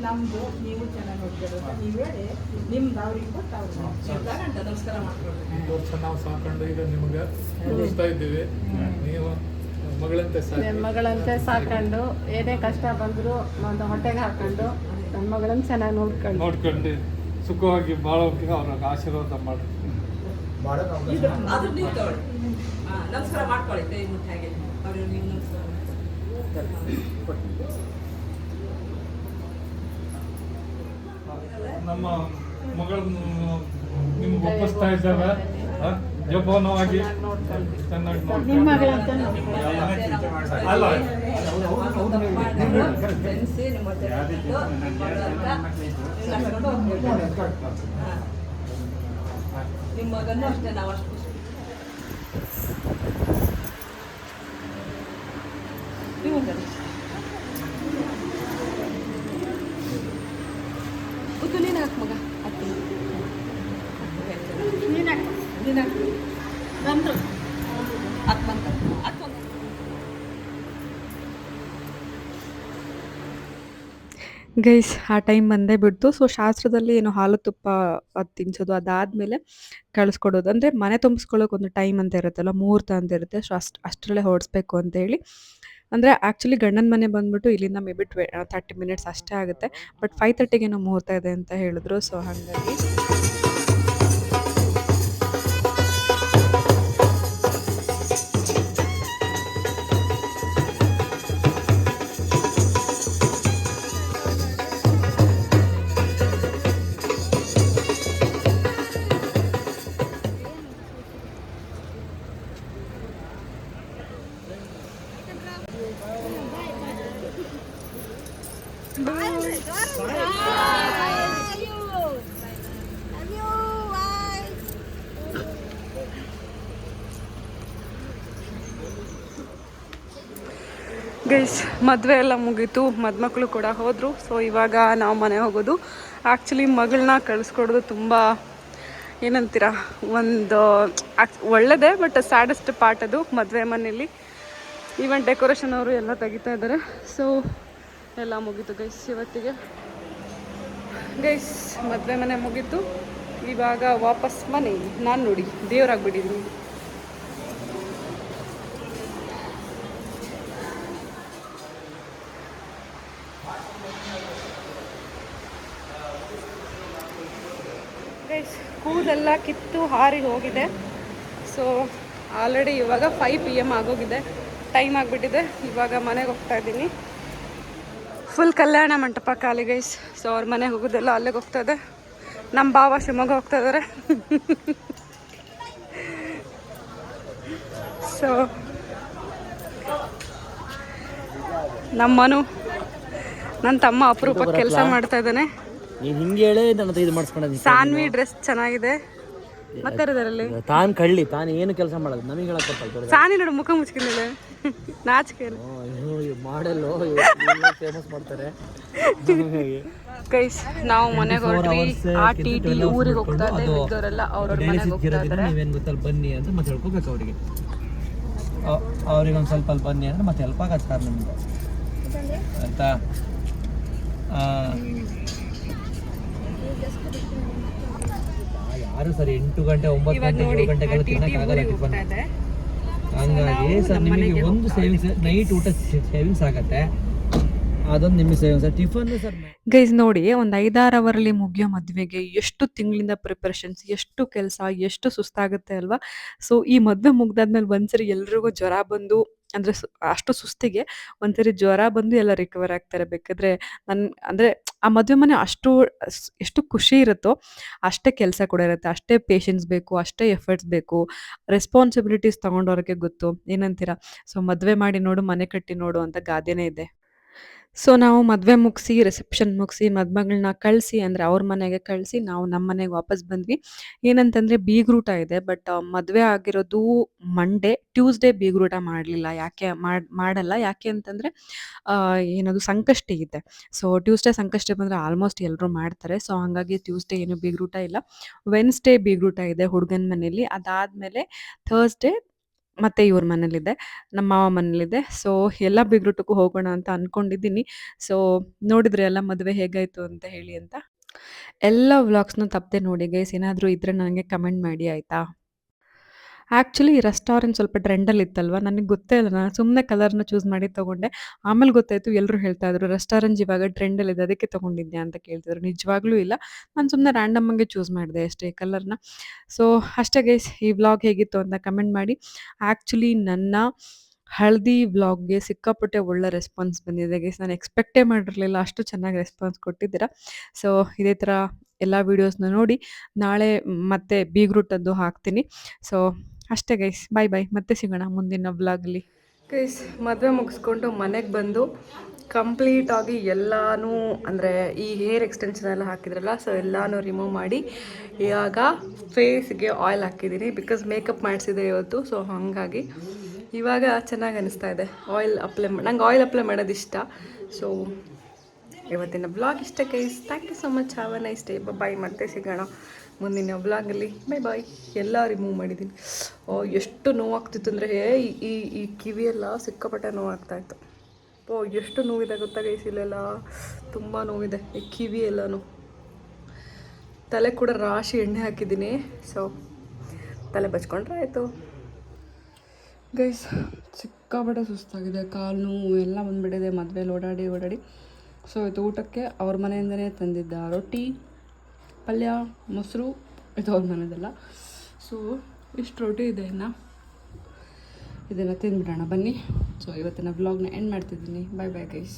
ನಮ್ಮದು ನೀವು ಚೆನ್ನಾಗಿ ನೋಡ್ಕೊಳ್ಳೋದು, ನೀವು ಹೇಳಿ ನಿಮ್ದು ಅವ್ರಿಗೆ ಕೊಟ್ಟು ಅವ್ರಿಗೆ ನಮಸ್ಕಾರ ಮಾಡ್ಕೊಳ್ಳಿ. ವರ್ಷ ನಾವು ಸಾಕೊಂಡು ಈಗ ನಿಮ್ಗೆ ತೋರಿಸ್ತಾ ಇದ್ದೀವಿ. ನೀವು ನನ್ನ ಮಗಳಂತೆ ಸಾಕೊಂಡು ಏನೇ ಕಷ್ಟ ಬಂದರೂ ಒಂದು ಹೊಟ್ಟೆಗೆ ಹಾಕೊಂಡು ನನ್ನ ಮಗಳನ್ನ ಚೆನ್ನಾಗಿ ನೋಡ್ಕೊಂಡು ಸುಖವಾಗಿ ಬಾಳೋಕೆ ಅವ್ರಿಗೆ ಆಶೀರ್ವಾದ ಮಾಡಿ. ನಮಸ್ಕಾರ ಮಾಡ್ಕೊಳ್ಳಿ ಕೈ ಮುಟ್ಟಿ ಹಾಗೆ ಅವ್ರಿಗೆ ನೀವು ನಮಸ್ಕಾರ ನಮ್ಮ ಮಗಳನ್ನು ನಿಮ್ಗೆ ಒಪ್ಪಿಸ್ತಾ ಇದ್ದಾರೆ. ಜೋಪಾನವಾಗಿ ಚೆನ್ನಾಗಿ ಅಲ್ಲ ಫ್ರೆಂಡ್ಸಿ ನಿಮ್ಮ ನಿಮ್ಮ ಮಗನೂ ಅಷ್ಟೇ ನಾವು ಅಷ್ಟು ನೀವು ಉದ್ದು ನೀನು ಹಾಕು ಮಗ ಹತ್ತು ನೀನು ಹಾಕು ಬಂತು ಹತ್ತು ಬಂತು ಹತ್ತು ಬಂತು. ಗೈಸ್ ಆ ಟೈಮ್ ಬಂದೇ ಬಿಡ್ತು. ಸೊ ಶಾಸ್ತ್ರದಲ್ಲಿ ಏನು ಹಾಲು ತುಪ್ಪ ಅದು ತಿನ್ಸೋದು ಅದಾದಮೇಲೆ ಕಳಿಸ್ಕೊಡೋದು. ಅಂದರೆ ಮನೆ ತುಂಬಿಸ್ಕೊಳ್ಳೋಕೆ ಒಂದು ಟೈಮ್ ಅಂತ ಇರುತ್ತಲ್ಲ, ಮುಹೂರ್ತ ಅಂತ ಇರುತ್ತೆ. ಸೊ ಅಷ್ಟರಲ್ಲೇ ಹೊರಡಿಸ್ಬೇಕು ಅಂತೇಳಿ. ಅಂದರೆ ಆ್ಯಕ್ಚುಲಿ ಗಂಡನ ಮನೆ ಬಂದುಬಿಟ್ಟು ಇಲ್ಲಿಂದ ಮೇ ಬಿ 30 ಮಿನಿಟ್ಸ್ ಅಷ್ಟೇ ಆಗುತ್ತೆ. ಬಟ್ 5:30ಗೇನೋ ಮುಹೂರ್ತ ಇದೆ ಅಂತ ಹೇಳಿದ್ರು. ಸೊ ಹಾಗಾಗಿ ಗೈಸ್ ಮದುವೆ ಎಲ್ಲ ಮುಗೀತು, ಮದುಮಕ್ಕಳು ಕೂಡ ಹೋದರು. ಸೊ ಇವಾಗ ನಾವು ಮನೆ ಹೋಗೋದು. ಆ್ಯಕ್ಚುಲಿ ಮಗಳನ್ನ ಕಳಿಸ್ಕೊಡೋದು ತುಂಬ ಏನಂತೀರ ಒಂದು ಒಳ್ಳೆಯದೇ, ಬಟ್ ಸ್ಯಾಡೆಸ್ಟ್ ಪಾರ್ಟ್ ಅದು ಮದುವೆ ಮನೇಲಿ. ಈವನ್ ಡೆಕೋರೇಷನ್ ಅವರು ಎಲ್ಲ ತೆಗಿತಾ ಇದ್ದಾರೆ. ಸೊ ಎಲ್ಲ ಮುಗೀತು ಗೈಸ್ ಇವತ್ತಿಗೆ. ಗೈಸ್ ಮದುವೆ ಮನೆ ಮುಗೀತು, ಇವಾಗ ವಾಪಸ್ ಮನೆ. ನಾನು ನೋಡಿ ದೇವರಾಗ್ಬಿಟ್ಟಿದ್ದೀನಿ. ಗೈಸ್ ಕೂದೆಲ್ಲ ಕಿತ್ತು ಹಾರಿ ಹೋಗಿದೆ. ಸೊ ಆಲ್ರೆಡಿ ಇವಾಗ 5 PM ಆಗೋಗಿದೆ, ಟೈಮ್ ಆಗಿಬಿಟ್ಟಿದೆ. ಇವಾಗ ಮನೆಗೆ ಹೋಗ್ತಾ ಇದ್ದೀನಿ. ಫುಲ್ ಕಲ್ಯಾಣ ಮಂಟಪ ಖಾಲಿ ಗೈಸ್. ಸೊ ಅವ್ರ ಮನೆಗೆ ಹೋಗೋದೆಲ್ಲ ಅಲ್ಲಿಗೆ ಹೋಗ್ತಾ ಇದೆ. ನಮ್ಮ ಭಾವ ಶಿವಮೊಗ್ಗ ಹೋಗ್ತಾ ಇದ್ದಾರೆ. ಸೊ ನಮ್ಮ ಮನು ನನ್ನ ತಮ್ಮ ಅಪರೂಪಕ್ಕೆ ಕೆಲಸ ಮಾಡ್ತಾ ಇದ್ದಾನೆ. ನೀನು ಹಿಂಗೆ ಹೇಳಿ ನನ್ನ ಹತ್ರ ಇದು ಮಾಡಿಸ್ಕೊಂಡಿ. ಸಾನ್ವಿ ಡ್ರೆಸ್ ಚೆನ್ನಾಗಿದೆ. ಮತ್ತೆ ಅದರಲ್ಲಿ ತಾನು ಕಳ್ಳಿ ತಾನು ಏನು ಕೆಲಸ ಮಾಡೋದು ನಮಗೆ ಹೇಳಕ್ ಗೊತ್ತಲ್ಲ. ಸಾನಿ ನೋಡು ಮುಖ ಮುಚ್ಕೊಂಡಿಲ್ಲ, ನಾಚಿಕೆ ಮಾಡಲು ಫೇಮಸ್ ಮಾಡ್ತಾರೆ. ಗೈಸ್ ನಾವು ಮನೆಗೆ ಹೊರಟ್ವಿ. ಆ ಟಿ ಊರಿಗೆ ಹೋಗ್ತಾ ಇದೆ. ಇದ್ದವರೆಲ್ಲ ಅವ್ರವ್ರ ಮನೆಗೆ ಹೋಗ್ತಾ ಇದ್ದಾರೆ. ನೀವೇನು ಗೊತ್ತಲ್ಲ ಬನ್ನಿ ಅಂತ ಮತ್ತೆ ಹೇಳ್ಕೋಬೇಕು ಅವರಿಗೆ. ಅವ್ರಿಗೆ ಒಂದು ಸ್ವಲ್ಪ ಅಲ್ಲಿ ಬನ್ನಿ ಅಂದ್ರೆ ಮತ್ತೆ ಹೆಲ್ಪ್ ಆಗತ್ತೆ ಸರ್ ನಿಮ್ಗೆ ಆಯ್ತಾ. ಯಾರು ಸರ್ 8 ಗಂಟೆ 9 ಗಂಟೆ 7 ಗಂಟೆಗೆಲ್ಲ ತಿನ್ನಕ್ಕಾಗಲ್ಲ ಟಿಫನ್. ಹಂಗಾಗಿ ಸರ್ ನಿಮಗೆ ಒಂದು ಸೇವಿಂಗ್ಸ್ ನೈಟ್ ಊಟ ಸೇವಿಂಗ್ಸ್ ಆಗತ್ತೆ, ಅದೊಂದು ನಿಮಗೆ ಸೇವಿಂಗ್ಸ್. ಟಿಫನ್ ಸರ್ ಗೈಸ್ ನೋಡಿ, ಒಂದು 5-6 ಅವರಲ್ಲಿ ಮುಗಿಯೋ ಮದುವೆಗೆ ಎಷ್ಟು ತಿಂಗಳಿಂದ ಪ್ರಿಪ್ರೇಷನ್ಸ್, ಎಷ್ಟು ಕೆಲಸ, ಎಷ್ಟು ಸುಸ್ತಾಗುತ್ತೆ ಅಲ್ವಾ. ಸೊ ಈ ಮದುವೆ ಮುಗ್ದಾದ್ಮೇಲೆ ಒಂದ್ಸರಿ ಎಲ್ರಿಗೂ ಜ್ವರ ಬಂದು, ಅಂದರೆ ಅಷ್ಟು ಸುಸ್ತಿಗೆ ಒಂದ್ಸರಿ ಜ್ವರ ಬಂದು ಎಲ್ಲ ರಿಕವರ್ ಆಗ್ತಾರೆ. ಬೇಕಾದ್ರೆ ಅಂದರೆ ಆ ಮದುವೆ ಮನೆ ಎಷ್ಟು ಖುಷಿ ಇರುತ್ತೋ ಅಷ್ಟೇ ಕೆಲಸ ಕೂಡ ಇರುತ್ತೆ, ಅಷ್ಟೇ ಪೇಷನ್ಸ್ ಬೇಕು, ಅಷ್ಟೇ ಎಫರ್ಟ್ಸ್ ಬೇಕು, ರೆಸ್ಪಾನ್ಸಿಬಿಲಿಟೀಸ್ ತೊಗೊಂಡವ್ರಿಗೆ ಗೊತ್ತು. ಏನಂತೀರಾ? ಸೊ ಮದುವೆ ಮಾಡಿ ನೋಡು ಮನೆ ಕಟ್ಟಿ ನೋಡು ಅಂತ ಗಾದೆನೇ ಇದೆ. ಸೊ ನಾವು ಮದುವೆ ಮುಗಿಸಿ, ರಿಸೆಪ್ಷನ್ ಮುಗಿಸಿ, ಮದುಮಗಳನ್ನ ಕಳಿಸಿ, ಅಂದರೆ ಅವ್ರ ಮನೆಗೆ ಕಳಿಸಿ ನಾವು ನಮ್ಮ ಮನೆಗೆ ವಾಪಸ್ ಬಂದ್ವಿ. ಏನಂತಂದರೆ ಬೀಗ್ರೂಟ ಇದೆ. ಬಟ್ ಮದುವೆ ಆಗಿರೋದು ಮಂಡೇ, ಟ್ಯೂಸ್ಡೇ ಬೀಗ್ರೂಟ ಮಾಡಲಿಲ್ಲ. ಯಾಕೆ ಮಾಡಲ್ಲ ಯಾಕೆ ಅಂತಂದರೆ ಏನದು ಸಂಕಷ್ಟಿ ಇದೆ. ಸೊ ಟ್ಯೂಸ್ಡೇ ಸಂಕಷ್ಟಿ ಬಂದರೆ ಆಲ್ಮೋಸ್ಟ್ ಎಲ್ಲರೂ ಮಾಡ್ತಾರೆ. ಸೊ ಹಾಗಾಗಿ ಟ್ಯೂಸ್ಡೇ ಏನು ಬೀಗ್ರೂಟ ಇಲ್ಲ. ವೆನ್ಸ್ಡೇ ಬೀಗ್ರೂಟ ಇದೆ ಹುಡುಗನ ಮನೇಲಿ. ಅದಾದಮೇಲೆ ಥರ್ಸ್ಡೇ ಮತ್ತೆ ಇವ್ರ ಮನೇಲಿದೆ, ನಮ್ಮ ಮಾವ ಮನೇಲಿದೆ. ಸೊ ಎಲ್ಲ ಬೀಗ್ರೂಟಕ್ಕೂ ಹೋಗೋಣ ಅಂತ ಅಂದ್ಕೊಂಡಿದ್ದೀನಿ. ಸೊ ನೋಡಿದ್ರೆ ಎಲ್ಲ ಮದುವೆ ಹೇಗಾಯಿತು ಅಂತ ಹೇಳಿ ಅಂತ. ಎಲ್ಲ ವ್ಲಾಗ್ಸ್ನ ತಪ್ಪದೆ ನೋಡಿ ಗೈಸ್. ಏನಾದರೂ ಇದ್ದರೆ ನನಗೆ ಕಮೆಂಟ್ ಮಾಡಿ ಆಯಿತಾ. ಆ್ಯಕ್ಚುಲಿ ಈ ರೆಸ್ಟೋರೆಂಟ್ ಸ್ವಲ್ಪ ಟ್ರೆಂಡಲ್ಲಿ ಇತ್ತಲ್ವ, ನನಗೆ ಗೊತ್ತೇ ಇಲ್ಲ. ನಾನು ಸುಮ್ಮನೆ ಕಲರ್‌ನ ಚೂಸ್ ಮಾಡಿ ತೊಗೊಂಡೆ. ಆಮೇಲೆ ಗೊತ್ತಾಯಿತು ಎಲ್ಲರೂ ಹೇಳ್ತಾ ಇದ್ರು ರೆಸ್ಟೋರೆಂಟ್ ಇವಾಗ ಟ್ರೆಂಡಲ್ಲಿದೆ ಅದಕ್ಕೆ ತೊಗೊಂಡಿದ್ಯಾ ಅಂತ ಕೇಳ್ತಿದ್ರು. ನಿಜವಾಗ್ಲೂ ಇಲ್ಲ. ನಾನು ಸುಮ್ಮನೆ ರ್ಯಾಂಡಮ್ ಆಗಿ ಚೂಸ್ ಮಾಡಿದೆ ಅಷ್ಟೇ ಕಲರ್‌ನ. ಸೊ ಅಷ್ಟೇ ಗೈಸ್, ಈ ವ್ಲಾಗ್ ಹೇಗಿತ್ತು ಅಂತ ಕಮೆಂಟ್ ಮಾಡಿ. ಆ್ಯಕ್ಚುಲಿ ನನ್ನ ಹಳದಿ ವ್ಲಾಗ್ಗೆ ಸಿಕ್ಕಾಪಟ್ಟೆ ಒಳ್ಳೆ ರೆಸ್ಪಾನ್ಸ್ ಬಂದಿದೆ ಗೈಸ್. ನಾನು ಎಕ್ಸ್ಪೆಕ್ಟೇ ಮಾಡಿರಲಿಲ್ಲ ಅಷ್ಟು ಚೆನ್ನಾಗಿ ರೆಸ್ಪಾನ್ಸ್ ಕೊಟ್ಟಿದ್ದೀರಾ. ಸೊ ಇದೇ ಥರ ಎಲ್ಲ ವೀಡಿಯೋಸ್ನ ನೋಡಿ ನಾಳೆ ಮತ್ತೆ ಬೀಗ್ರೂಟದ್ದು ಹಾಕ್ತೀನಿ. ಸೊ ಅಷ್ಟೇ ಗೈಸ್, ಬಾಯ್ ಬಾಯ್, ಮತ್ತೆ ಸಿಗೋಣ ಮುಂದಿನ ವ್ಲಾಗಲ್ಲಿ. ಗೈಸ್ ಮದುವೆ ಮುಗಿಸ್ಕೊಂಡು ಮನೆಗೆ ಬಂದು ಕಂಪ್ಲೀಟಾಗಿ ಎಲ್ಲನೂ ಅಂದರೆ ಈ ಹೇರ್ ಎಕ್ಸ್ಟೆನ್ಷನ್ ಎಲ್ಲ ಹಾಕಿದ್ರಲ್ಲ, ಸೊ ಎಲ್ಲನೂ ರಿಮೂವ್ ಮಾಡಿ ಇವಾಗ ಫೇಸ್ಗೆ ಆಯಿಲ್ ಹಾಕಿದ್ದೀನಿ. ಬಿಕಾಸ್ ಮೇಕಪ್ ಮಾಡಿಸಿದೆ ಇವತ್ತು, ಸೊ ಹಾಗಾಗಿ ಇವಾಗ ಚೆನ್ನಾಗಿ ಅನಿಸ್ತಾ ಇದೆ. ನಂಗೆ ಆಯಿಲ್ ಅಪ್ಲೈ ಮಾಡೋದು ಇಷ್ಟ. ಸೊ ಇವತ್ತಿನ ವ್ಲಾಗ್ ಇಷ್ಟ guys. Thank you so much. Have a nice day. Bye, ಮತ್ತೆ ಸಿಗೋಣ ಮುಂದಿನ ವ್ಲಾಗಲ್ಲಿ. ಬಾಯ್. ಎಲ್ಲ ರಿಮೂವ್ ಮಾಡಿದ್ದೀನಿ. ಎಷ್ಟು ನೋವಾಗ್ತಿತ್ತು ಅಂದರೆ ಈ ಕಿವಿಯೆಲ್ಲ ಸಿಕ್ಕಾಪಟ್ಟೆ ನೋವಾಗ್ತಾಯಿತ್ತು. ಎಷ್ಟು ನೋವಿದೆ ಗೊತ್ತಾ ಗೈಸ್, ಇಲ್ಲೆಲ್ಲ ತುಂಬ ನೋವಿದೆ ಈ ಕಿವಿ ಎಲ್ಲನೂ. ತಲೆ ಕೂಡ ರಾಶಿ ಎಣ್ಣೆ ಹಾಕಿದ್ದೀನಿ. ಸೊ ತಲೆ ಬಚ್ಕೊಂಡ್ರೆ ಆಯಿತು ಗೈಸ್. ಸಿಕ್ಕಾಪಟ್ಟೆ ಸುಸ್ತಾಗಿದೆ, ಕಾಲು ನೋವು ಎಲ್ಲ ಬಂದುಬಿಟ್ಟಿದೆ ಮದುವೆಯಲ್ಲಿ ಓಡಾಡಿ. ಸೊ ಇದು ಊಟಕ್ಕೆ ಅವ್ರ ಮನೆಯಿಂದನೇ ತಂದಿದ್ದ ರೊಟ್ಟಿ, ಪಲ್ಯ, ಮೊಸರು, ಇದು ಅವ್ರ ಮನೆಯದಲ್ಲ. ಸೊ ಇಷ್ಟು ರೊಟ್ಟಿ ಇದೆ, ಇದನ್ನು ತಿಂದ್ಬಿಡೋಣ ಬನ್ನಿ. ಸೊ ಇವತ್ತಿನ ವ್ಲಾಗ್ನ ಎಂಡ್ ಮಾಡ್ತಿದ್ದೀನಿ. ಬಾಯ್ ಬಾಯ್ ಗೈಸ್.